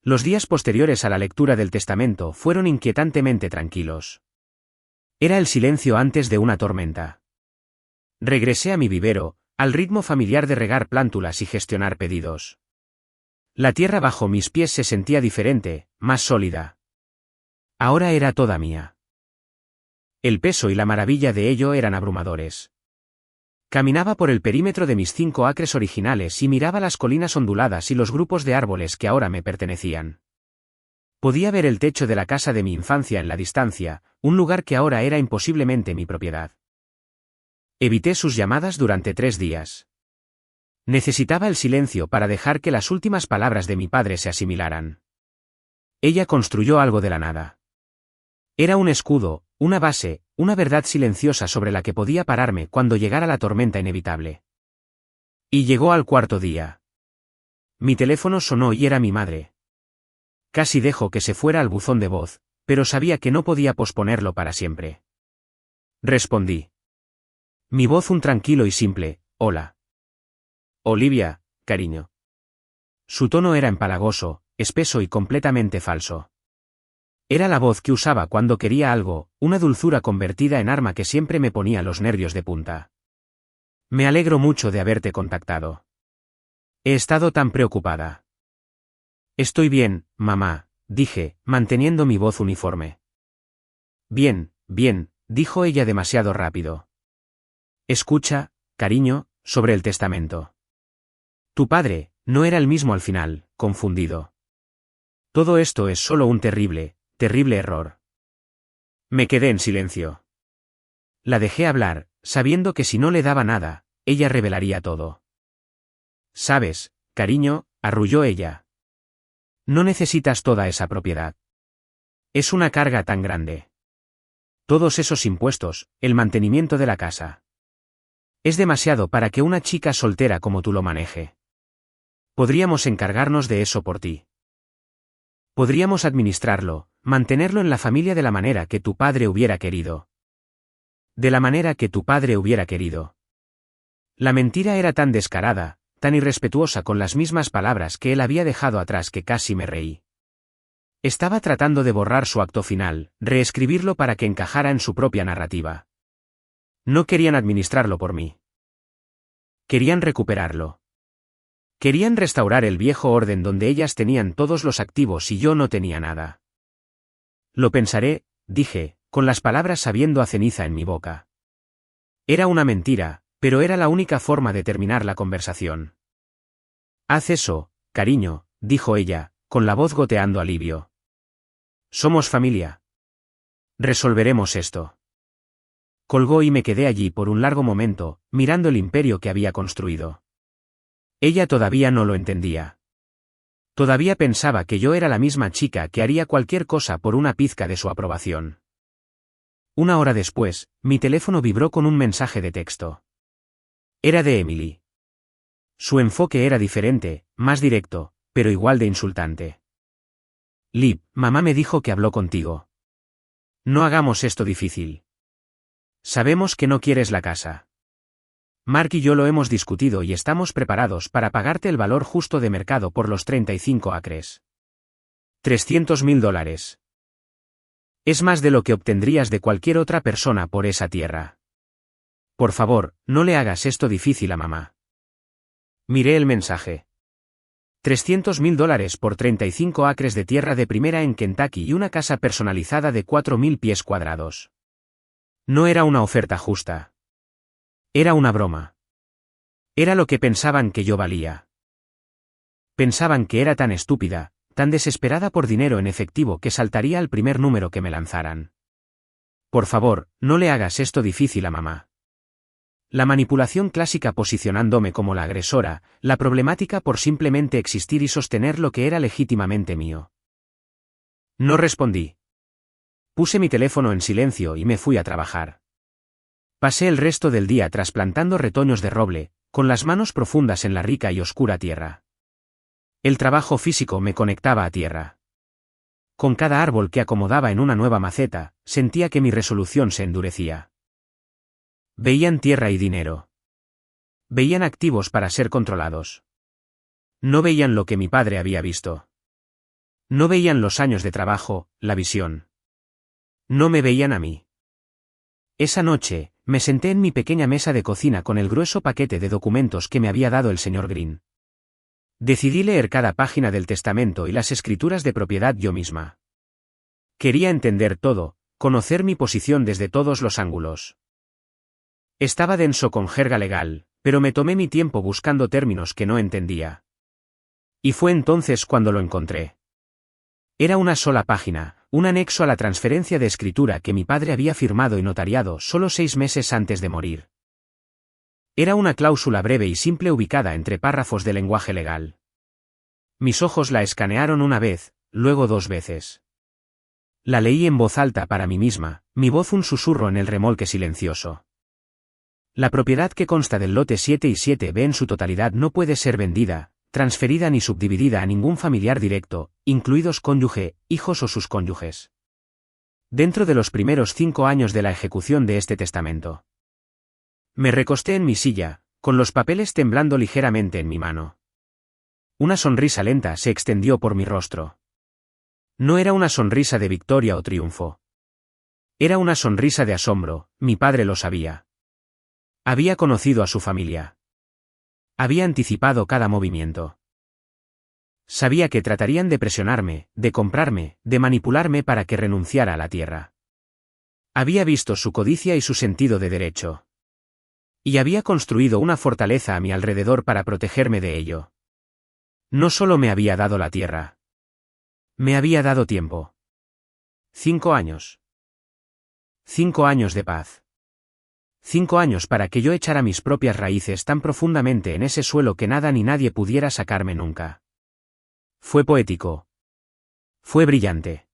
Los días posteriores a la lectura del testamento fueron inquietantemente tranquilos. Era el silencio antes de una tormenta. Regresé a mi vivero, al ritmo familiar de regar plántulas y gestionar pedidos. La tierra bajo mis pies se sentía diferente, más sólida. Ahora era toda mía. El peso y la maravilla de ello eran abrumadores. Caminaba por el perímetro de mis 5 acres originales y miraba las colinas onduladas y los grupos de árboles que ahora me pertenecían. Podía ver el techo de la casa de mi infancia en la distancia, un lugar que ahora era imposiblemente mi propiedad. Evité sus llamadas durante 3 días. Necesitaba el silencio para dejar que las últimas palabras de mi padre se asimilaran. Ella construyó algo de la nada. Era un escudo, una base, una verdad silenciosa sobre la que podía pararme cuando llegara la tormenta inevitable. Y llegó al 4.º día. Mi teléfono sonó y era mi madre. Casi dejó que se fuera al buzón de voz, pero sabía que no podía posponerlo para siempre. Respondí. Mi voz un tranquilo y simple, hola. Olivia, cariño. Su tono era empalagoso, espeso y completamente falso. Era la voz que usaba cuando quería algo, una dulzura convertida en arma que siempre me ponía los nervios de punta. Me alegro mucho de haberte contactado. He estado tan preocupada. Estoy bien, mamá, dije, manteniendo mi voz uniforme. Bien, bien, dijo ella demasiado rápido. Escucha, cariño, sobre el testamento. Tu padre, no era el mismo al final, confundido. Todo esto es solo un terrible error. Me quedé en silencio. La dejé hablar, sabiendo que si no le daba nada, ella revelaría todo. Sabes, cariño, arrulló ella. No necesitas toda esa propiedad. Es una carga tan grande. Todos esos impuestos, el mantenimiento de la casa. Es demasiado para que una chica soltera como tú lo maneje. Podríamos encargarnos de eso por ti. Podríamos administrarlo, mantenerlo en la familia de la manera que tu padre hubiera querido. De la manera que tu padre hubiera querido. La mentira era tan descarada, tan irrespetuosa con las mismas palabras que él había dejado atrás que casi me reí. Estaba tratando de borrar su acto final, reescribirlo para que encajara en su propia narrativa. No querían administrarlo por mí. Querían recuperarlo. Querían restaurar el viejo orden donde ellas tenían todos los activos y yo no tenía nada. Lo pensaré, dije, con las palabras sabiendo a ceniza en mi boca. Era una mentira, pero era la única forma de terminar la conversación. Haz eso, cariño, dijo ella, con la voz goteando alivio. Somos familia. Resolveremos esto. Colgó y me quedé allí por un largo momento, mirando el imperio que había construido. Ella todavía no lo entendía. Todavía pensaba que yo era la misma chica que haría cualquier cosa por una pizca de su aprobación. 1 hora después, mi teléfono vibró con un mensaje de texto. Era de Emily. Su enfoque era diferente, más directo, pero igual de insultante. Liv, mamá me dijo que habló contigo. No hagamos esto difícil. Sabemos que no quieres la casa. Mark y yo lo hemos discutido y estamos preparados para pagarte el valor justo de mercado por los 35 acres. $300.000. Es más de lo que obtendrías de cualquier otra persona por esa tierra. Por favor, no le hagas esto difícil a mamá. Miré el mensaje. $300.000 por 35 acres de tierra de primera en Kentucky y una casa personalizada de 4.000 pies cuadrados. No era una oferta justa. Era una broma. Era lo que pensaban que yo valía. Pensaban que era tan estúpida, tan desesperada por dinero en efectivo que saltaría al primer número que me lanzaran. Por favor, no le hagas esto difícil a mamá. La manipulación clásica posicionándome como la agresora, la problemática por simplemente existir y sostener lo que era legítimamente mío. No respondí. Puse mi teléfono en silencio y me fui a trabajar. Pasé el resto del día trasplantando retoños de roble, con las manos profundas en la rica y oscura tierra. El trabajo físico me conectaba a tierra. Con cada árbol que acomodaba en una nueva maceta, sentía que mi resolución se endurecía. Veían tierra y dinero. Veían activos para ser controlados. No veían lo que mi padre había visto. No veían los años de trabajo, la visión. No me veían a mí. Esa noche, me senté en mi pequeña mesa de cocina con el grueso paquete de documentos que me había dado el señor Green. Decidí leer cada página del testamento y las escrituras de propiedad yo misma. Quería entender todo, conocer mi posición desde todos los ángulos. Estaba denso con jerga legal, pero me tomé mi tiempo buscando términos que no entendía. Y fue entonces cuando lo encontré. Era una sola página, un anexo a la transferencia de escritura que mi padre había firmado y notariado solo 6 meses antes de morir. Era una cláusula breve y simple ubicada entre párrafos de lenguaje legal. Mis ojos la escanearon una vez, luego 2 veces. La leí en voz alta para mí misma, mi voz un susurro en el remolque silencioso. La propiedad que consta del lote 7 y 7B en su totalidad no puede ser vendida, transferida ni subdividida a ningún familiar directo, incluidos cónyuge, hijos o sus cónyuges. Dentro de los primeros 5 años de la ejecución de este testamento. Me recosté en mi silla, con los papeles temblando ligeramente en mi mano. Una sonrisa lenta se extendió por mi rostro. No era una sonrisa de victoria o triunfo. Era una sonrisa de asombro, mi padre lo sabía. Había conocido a su familia. Había anticipado cada movimiento. Sabía que tratarían de presionarme, de comprarme, de manipularme para que renunciara a la tierra. Había visto su codicia y su sentido de derecho. Y había construido una fortaleza a mi alrededor para protegerme de ello. No solo me había dado la tierra. Me había dado tiempo. 5 años. 5 años de paz. 5 años para que yo echara mis propias raíces tan profundamente en ese suelo que nada ni nadie pudiera sacarme nunca. Fue poético. Fue brillante.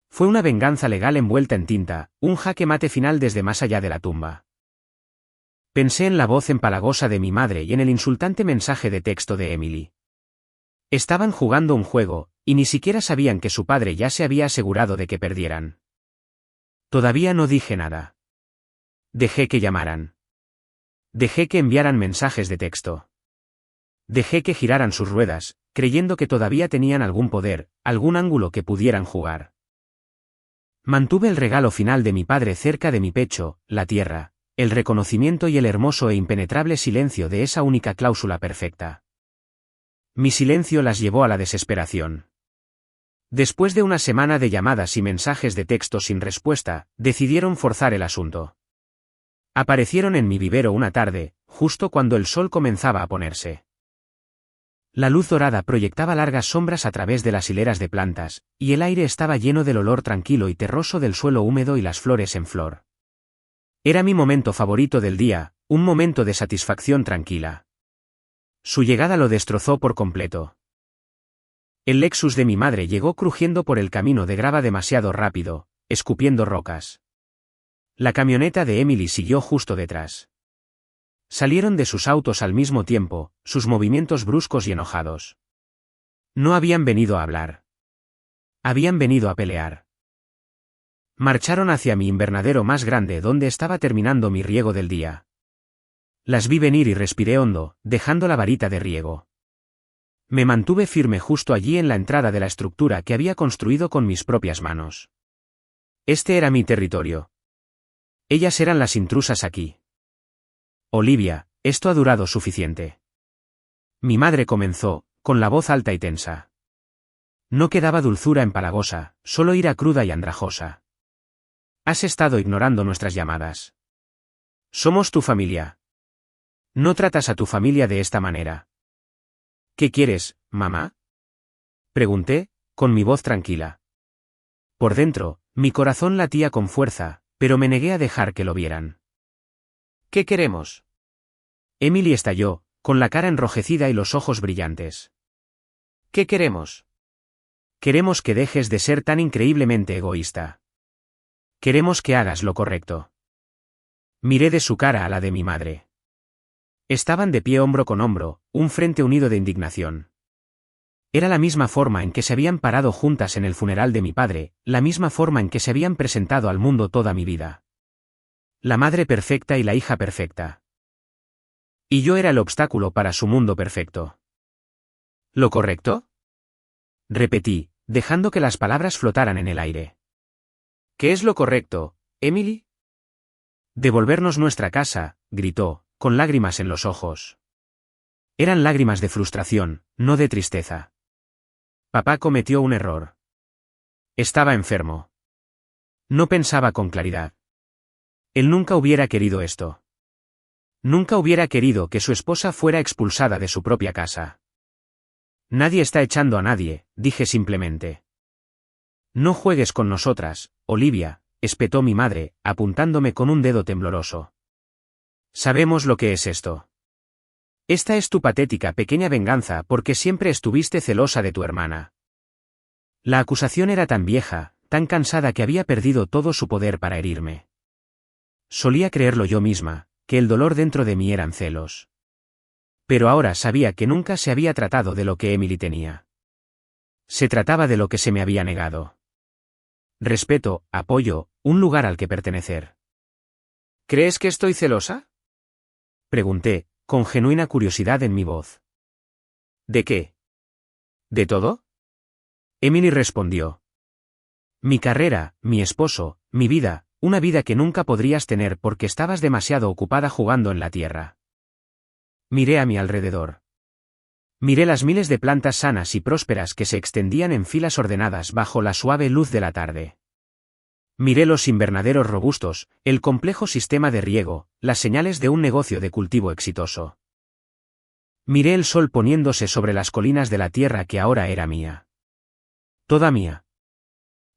Fue una venganza legal envuelta en tinta, un jaque mate final desde más allá de la tumba. Pensé en la voz empalagosa de mi madre y en el insultante mensaje de texto de Emily. Estaban jugando un juego, y ni siquiera sabían que su padre ya se había asegurado de que perdieran. Todavía no dije nada. Dejé que llamaran. Dejé que enviaran mensajes de texto. Dejé que giraran sus ruedas, creyendo que todavía tenían algún poder, algún ángulo que pudieran jugar. Mantuve el regalo final de mi padre cerca de mi pecho, la tierra, el reconocimiento y el hermoso e impenetrable silencio de esa única cláusula perfecta. Mi silencio las llevó a la desesperación. Después de una semana de llamadas y mensajes de texto sin respuesta, decidieron forzar el asunto. Aparecieron en mi vivero una tarde, justo cuando el sol comenzaba a ponerse. La luz dorada proyectaba largas sombras a través de las hileras de plantas, y el aire estaba lleno del olor tranquilo y terroso del suelo húmedo y las flores en flor. Era mi momento favorito del día, un momento de satisfacción tranquila. Su llegada lo destrozó por completo. El Lexus de mi madre llegó crujiendo por el camino de grava demasiado rápido, escupiendo rocas. La camioneta de Emily siguió justo detrás. Salieron de sus autos al mismo tiempo, sus movimientos bruscos y enojados. No habían venido a hablar. Habían venido a pelear. Marcharon hacia mi invernadero más grande donde estaba terminando mi riego del día. Las vi venir y respiré hondo, dejando la varita de riego. Me mantuve firme justo allí en la entrada de la estructura que había construido con mis propias manos. Este era mi territorio. Ellas eran las intrusas aquí. Olivia, esto ha durado suficiente. Mi madre comenzó, con la voz alta y tensa. No quedaba dulzura empalagosa, solo ira cruda y andrajosa. Has estado ignorando nuestras llamadas. Somos tu familia. No tratas a tu familia de esta manera. ¿Qué quieres, mamá? Pregunté, con mi voz tranquila. Por dentro, mi corazón latía con fuerza, pero me negué a dejar que lo vieran. ¿Qué queremos? Emily estalló, con la cara enrojecida y los ojos brillantes. ¿Qué queremos? Queremos que dejes de ser tan increíblemente egoísta. Queremos que hagas lo correcto. Miré de su cara a la de mi madre. Estaban de pie hombro con hombro, un frente unido de indignación. Era la misma forma en que se habían parado juntas en el funeral de mi padre, la misma forma en que se habían presentado al mundo toda mi vida. La madre perfecta y la hija perfecta. Y yo era el obstáculo para su mundo perfecto. ¿Lo correcto? Repetí, dejando que las palabras flotaran en el aire. ¿Qué es lo correcto, Emily? Devolvernos nuestra casa, gritó, con lágrimas en los ojos. Eran lágrimas de frustración, no de tristeza. Papá cometió un error. Estaba enfermo. No pensaba con claridad. Él nunca hubiera querido esto. Nunca hubiera querido que su esposa fuera expulsada de su propia casa. Nadie está echando a nadie, dije simplemente. No juegues con nosotras, Olivia, espetó mi madre, apuntándome con un dedo tembloroso. Sabemos lo que es esto. Esta es tu patética pequeña venganza porque siempre estuviste celosa de tu hermana. La acusación era tan vieja, tan cansada que había perdido todo su poder para herirme. Solía creerlo yo misma, que el dolor dentro de mí eran celos. Pero ahora sabía que nunca se había tratado de lo que Emily tenía. Se trataba de lo que se me había negado. Respeto, apoyo, un lugar al que pertenecer. ¿Crees que estoy celosa? Pregunté, con genuina curiosidad en mi voz. ¿De qué? ¿De todo? Emily respondió. Mi carrera, mi esposo, mi vida, una vida que nunca podrías tener porque estabas demasiado ocupada jugando en la tierra. Miré a mi alrededor. Miré las miles de plantas sanas y prósperas que se extendían en filas ordenadas bajo la suave luz de la tarde. Miré los invernaderos robustos, el complejo sistema de riego, las señales de un negocio de cultivo exitoso. Miré el sol poniéndose sobre las colinas de la tierra que ahora era mía. Toda mía.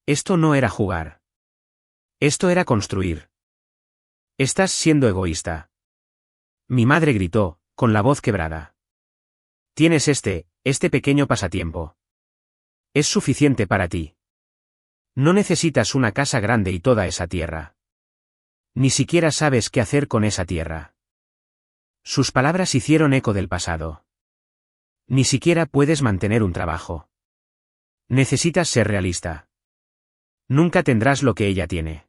Esto no era jugar. Esto era construir. Estás siendo egoísta. Mi madre gritó, con la voz quebrada. Tienes este pequeño pasatiempo. Es suficiente para ti. No necesitas una casa grande y toda esa tierra. Ni siquiera sabes qué hacer con esa tierra. Sus palabras hicieron eco del pasado. Ni siquiera puedes mantener un trabajo. Necesitas ser realista. Nunca tendrás lo que ella tiene.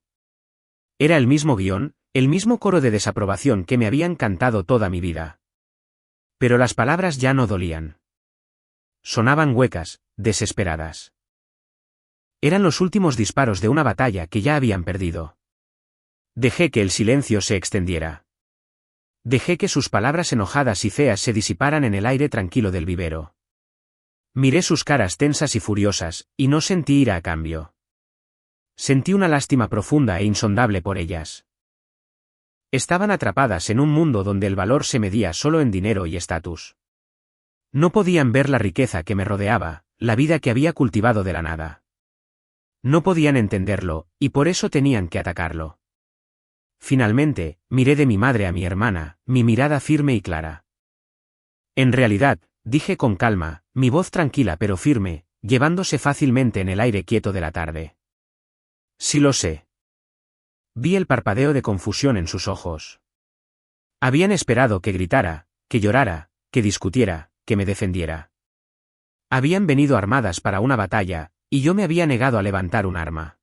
Era el mismo guión, el mismo coro de desaprobación que me habían cantado toda mi vida. Pero las palabras ya no dolían. Sonaban huecas, desesperadas. Eran los últimos disparos de una batalla que ya habían perdido. Dejé que el silencio se extendiera. Dejé que sus palabras enojadas y feas se disiparan en el aire tranquilo del vivero. Miré sus caras tensas y furiosas, y no sentí ira a cambio. Sentí una lástima profunda e insondable por ellas. Estaban atrapadas en un mundo donde el valor se medía solo en dinero y estatus. No podían ver la riqueza que me rodeaba, la vida que había cultivado de la nada. No podían entenderlo, y por eso tenían que atacarlo. Finalmente, miré de mi madre a mi hermana, mi mirada firme y clara. En realidad, dije con calma, mi voz tranquila pero firme, llevándose fácilmente en el aire quieto de la tarde. Sí lo sé. Vi el parpadeo de confusión en sus ojos. Habían esperado que gritara, que llorara, que discutiera, que me defendiera. Habían venido armadas para una batalla, y yo me había negado a levantar un arma.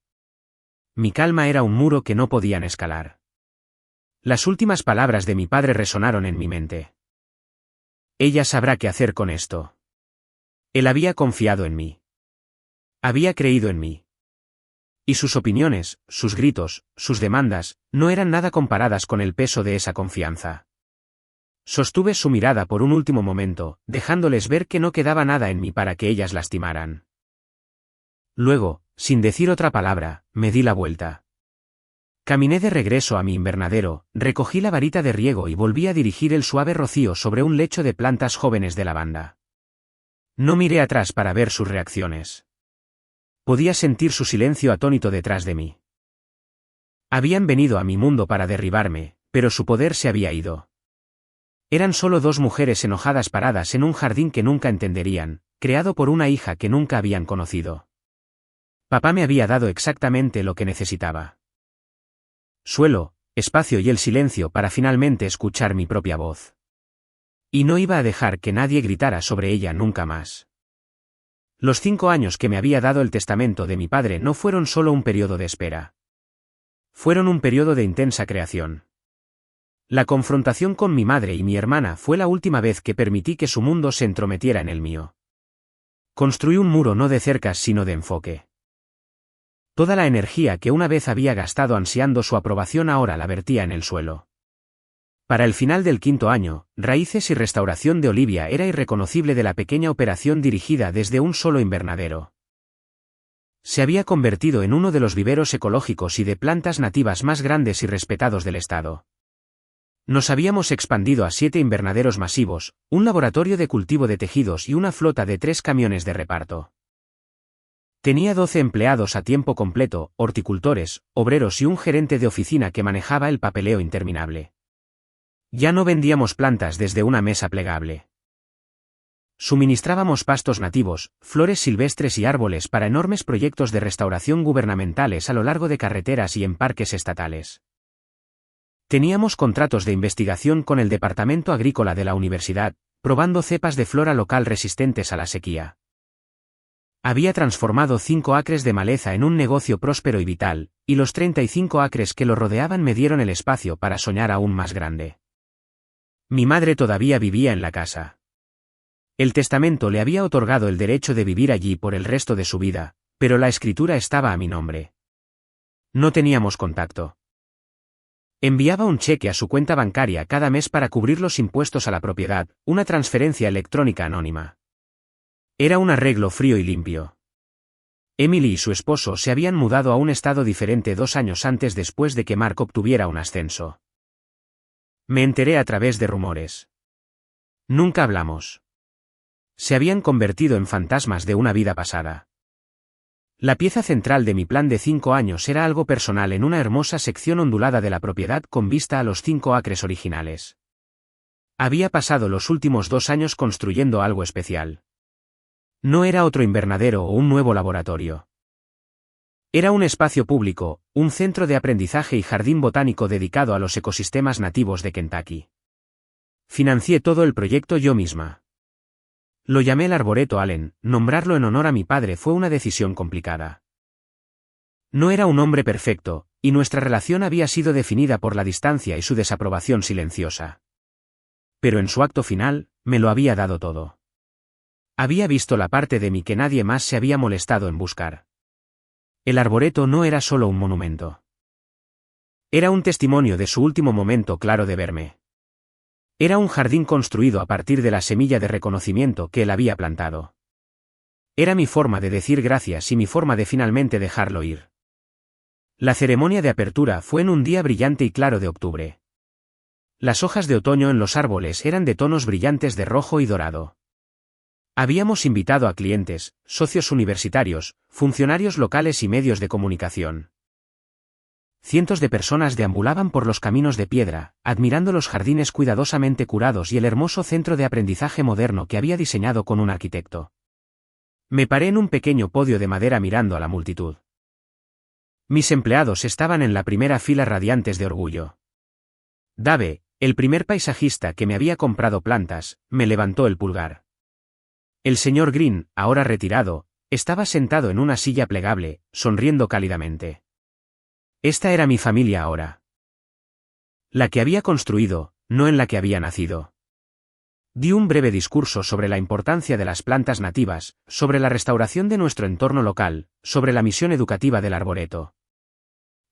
Mi calma era un muro que no podían escalar. Las últimas palabras de mi padre resonaron en mi mente. Ella sabrá qué hacer con esto. Él había confiado en mí. Había creído en mí. Y sus opiniones, sus gritos, sus demandas, no eran nada comparadas con el peso de esa confianza. Sostuve su mirada por un último momento, dejándoles ver que no quedaba nada en mí para que ellas lastimaran. Luego, sin decir otra palabra, me di la vuelta. Caminé de regreso a mi invernadero, recogí la varita de riego y volví a dirigir el suave rocío sobre un lecho de plantas jóvenes de lavanda. No miré atrás para ver sus reacciones. Podía sentir su silencio atónito detrás de mí. Habían venido a mi mundo para derribarme, pero su poder se había ido. Eran solo dos mujeres enojadas paradas en un jardín que nunca entenderían, creado por una hija que nunca habían conocido. Papá me había dado exactamente lo que necesitaba. Suelo, espacio y el silencio para finalmente escuchar mi propia voz. Y no iba a dejar que nadie gritara sobre ella nunca más. Los 5 años que me había dado el testamento de mi padre no fueron solo un periodo de espera. Fueron un periodo de intensa creación. La confrontación con mi madre y mi hermana fue la última vez que permití que su mundo se entrometiera en el mío. Construí un muro no de cercas sino de enfoque. Toda la energía que una vez había gastado ansiando su aprobación ahora la vertía en el suelo. Para el final del 5.º año, Raíces y Restauración de Olivia era irreconocible de la pequeña operación dirigida desde un solo invernadero. Se había convertido en uno de los viveros ecológicos y de plantas nativas más grandes y respetados del estado. Nos habíamos expandido a 7 invernaderos masivos, un laboratorio de cultivo de tejidos y una flota de 3 camiones de reparto. Tenía 12 empleados a tiempo completo, horticultores, obreros y un gerente de oficina que manejaba el papeleo interminable. Ya no vendíamos plantas desde una mesa plegable. Suministrábamos pastos nativos, flores silvestres y árboles para enormes proyectos de restauración gubernamentales a lo largo de carreteras y en parques estatales. Teníamos contratos de investigación con el Departamento Agrícola de la Universidad, probando cepas de flora local resistentes a la sequía. Había transformado 5 acres de maleza en un negocio próspero y vital, y los 35 acres que lo rodeaban me dieron el espacio para soñar aún más grande. Mi madre todavía vivía en la casa. El testamento le había otorgado el derecho de vivir allí por el resto de su vida, pero la escritura estaba a mi nombre. No teníamos contacto. Enviaba un cheque a su cuenta bancaria cada mes para cubrir los impuestos a la propiedad, una transferencia electrónica anónima. Era un arreglo frío y limpio. Emily y su esposo se habían mudado a un estado diferente 2 años antes después de que Mark obtuviera un ascenso. Me enteré a través de rumores. Nunca hablamos. Se habían convertido en fantasmas de una vida pasada. La pieza central de mi plan de 5 años era algo personal en una hermosa sección ondulada de la propiedad con vista a los 5 acres originales. Había pasado los últimos 2 años construyendo algo especial. No era otro invernadero o un nuevo laboratorio. Era un espacio público, un centro de aprendizaje y jardín botánico dedicado a los ecosistemas nativos de Kentucky. Financié todo el proyecto yo misma. Lo llamé el Arboreto Allen. Nombrarlo en honor a mi padre fue una decisión complicada. No era un hombre perfecto, y nuestra relación había sido definida por la distancia y su desaprobación silenciosa. Pero en su acto final, me lo había dado todo. Había visto la parte de mí que nadie más se había molestado en buscar. El arboreto no era solo un monumento. Era un testimonio de su último momento claro de verme. Era un jardín construido a partir de la semilla de reconocimiento que él había plantado. Era mi forma de decir gracias y mi forma de finalmente dejarlo ir. La ceremonia de apertura fue en un día brillante y claro de octubre. Las hojas de otoño en los árboles eran de tonos brillantes de rojo y dorado. Habíamos invitado a clientes, socios universitarios, funcionarios locales y medios de comunicación. Cientos de personas deambulaban por los caminos de piedra, admirando los jardines cuidadosamente curados y el hermoso centro de aprendizaje moderno que había diseñado con un arquitecto. Me paré en un pequeño podio de madera mirando a la multitud. Mis empleados estaban en la primera fila radiantes de orgullo. Dave, el primer paisajista que me había comprado plantas, me levantó el pulgar. El señor Green, ahora retirado, estaba sentado en una silla plegable, sonriendo cálidamente. Esta era mi familia ahora. La que había construido, no en la que había nacido. Di un breve discurso sobre la importancia de las plantas nativas, sobre la restauración de nuestro entorno local, sobre la misión educativa del arboreto.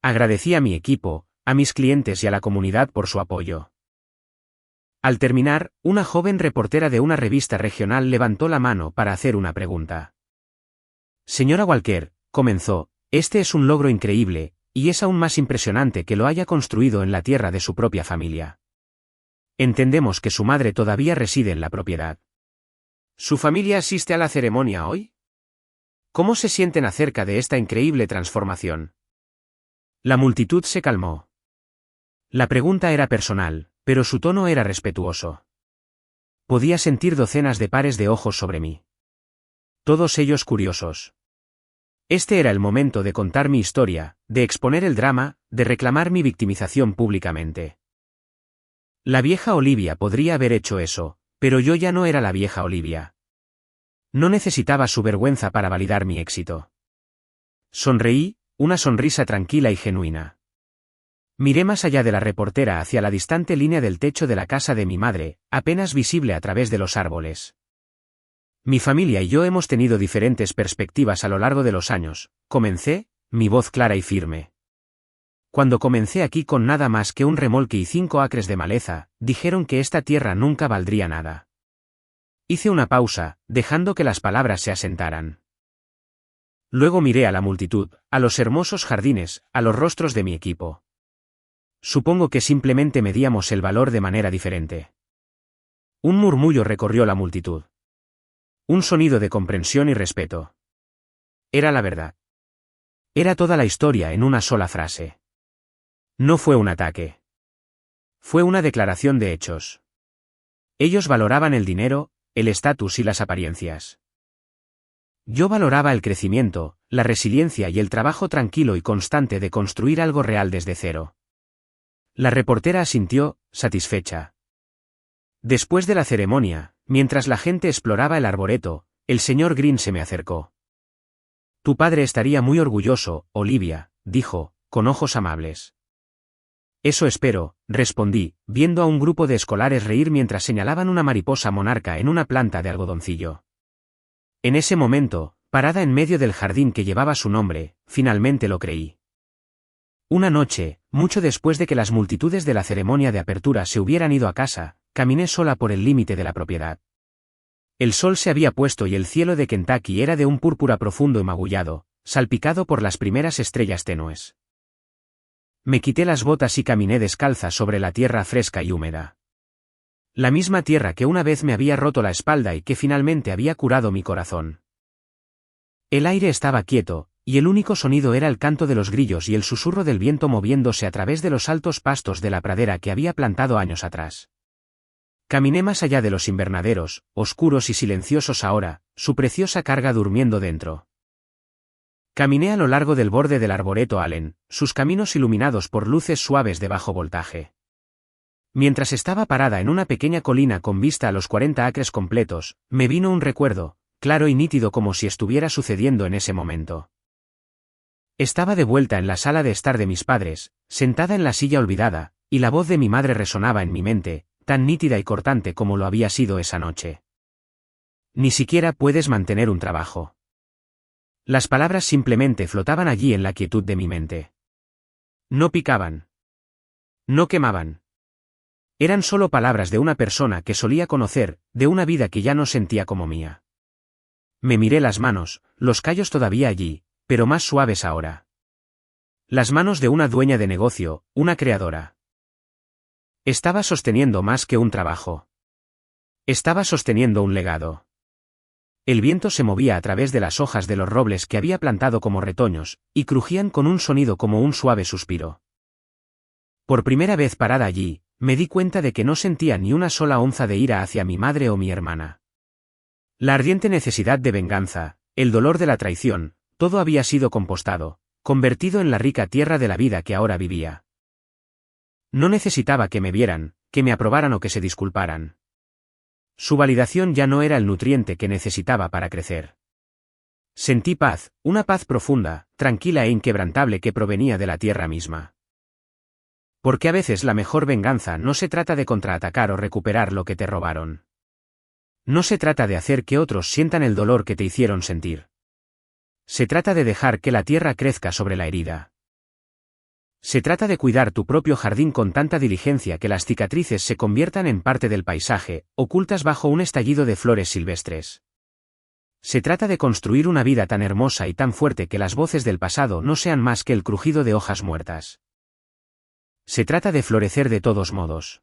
Agradecí a mi equipo, a mis clientes y a la comunidad por su apoyo. Al terminar, una joven reportera de una revista regional levantó la mano para hacer una pregunta. Señora Walker, comenzó, este es un logro increíble, y es aún más impresionante que lo haya construido en la tierra de su propia familia. Entendemos que su madre todavía reside en la propiedad. ¿Su familia asiste a la ceremonia hoy? ¿Cómo se sienten acerca de esta increíble transformación? La multitud se calmó. La pregunta era personal, pero su tono era respetuoso. Podía sentir docenas de pares de ojos sobre mí. Todos ellos curiosos. Este era el momento de contar mi historia, de exponer el drama, de reclamar mi victimización públicamente. La vieja Olivia podría haber hecho eso, pero yo ya no era la vieja Olivia. No necesitaba su vergüenza para validar mi éxito. Sonreí, una sonrisa tranquila y genuina. Miré más allá de la reportera hacia la distante línea del techo de la casa de mi madre, apenas visible a través de los árboles. Mi familia y yo hemos tenido diferentes perspectivas a lo largo de los años, comencé, mi voz clara y firme. Cuando comencé aquí con nada más que un remolque y 5 acres de maleza, dijeron que esta tierra nunca valdría nada. Hice una pausa, dejando que las palabras se asentaran. Luego miré a la multitud, a los hermosos jardines, a los rostros de mi equipo. Supongo que simplemente medíamos el valor de manera diferente. Un murmullo recorrió la multitud. Un sonido de comprensión y respeto. Era la verdad. Era toda la historia en una sola frase. No fue un ataque. Fue una declaración de hechos. Ellos valoraban el dinero, el estatus y las apariencias. Yo valoraba el crecimiento, la resiliencia y el trabajo tranquilo y constante de construir algo real desde cero. La reportera asintió, satisfecha. Después de la ceremonia, mientras la gente exploraba el arboreto, el señor Green se me acercó. Tu padre estaría muy orgulloso, Olivia, dijo, con ojos amables. Eso espero, respondí, viendo a un grupo de escolares reír mientras señalaban una mariposa monarca en una planta de algodoncillo. En ese momento, parada en medio del jardín que llevaba su nombre, finalmente lo creí. Una noche, mucho después de que las multitudes de la ceremonia de apertura se hubieran ido a casa, caminé sola por el límite de la propiedad. El sol se había puesto y el cielo de Kentucky era de un púrpura profundo y magullado, salpicado por las primeras estrellas tenues. Me quité las botas y caminé descalza sobre la tierra fresca y húmeda. La misma tierra que una vez me había roto la espalda y que finalmente había curado mi corazón. El aire estaba quieto, y el único sonido era el canto de los grillos y el susurro del viento moviéndose a través de los altos pastos de la pradera que había plantado años atrás. Caminé más allá de los invernaderos, oscuros y silenciosos ahora, su preciosa carga durmiendo dentro. Caminé a lo largo del borde del arboreto Allen, sus caminos iluminados por luces suaves de bajo voltaje. Mientras estaba parada en una pequeña colina con vista a los 40 acres completos, me vino un recuerdo, claro y nítido como si estuviera sucediendo en ese momento. Estaba de vuelta en la sala de estar de mis padres, sentada en la silla olvidada, y la voz de mi madre resonaba en mi mente, tan nítida y cortante como lo había sido esa noche. Ni siquiera puedes mantener un trabajo. Las palabras simplemente flotaban allí en la quietud de mi mente. No picaban. No quemaban. Eran solo palabras de una persona que solía conocer, de una vida que ya no sentía como mía. Me miré las manos, los callos todavía allí, pero más suaves ahora. Las manos de una dueña de negocio, una creadora. Estaba sosteniendo más que un trabajo. Estaba sosteniendo un legado. El viento se movía a través de las hojas de los robles que había plantado como retoños, y crujían con un sonido como un suave suspiro. Por primera vez parada allí, me di cuenta de que no sentía ni una sola onza de ira hacia mi madre o mi hermana. La ardiente necesidad de venganza, el dolor de la traición, todo había sido compostado, convertido en la rica tierra de la vida que ahora vivía. No necesitaba que me vieran, que me aprobaran o que se disculparan. Su validación ya no era el nutriente que necesitaba para crecer. Sentí paz, una paz profunda, tranquila e inquebrantable que provenía de la tierra misma. Porque a veces la mejor venganza no se trata de contraatacar o recuperar lo que te robaron. No se trata de hacer que otros sientan el dolor que te hicieron sentir. Se trata de dejar que la tierra crezca sobre la herida. Se trata de cuidar tu propio jardín con tanta diligencia que las cicatrices se conviertan en parte del paisaje, ocultas bajo un estallido de flores silvestres. Se trata de construir una vida tan hermosa y tan fuerte que las voces del pasado no sean más que el crujido de hojas muertas. Se trata de florecer de todos modos.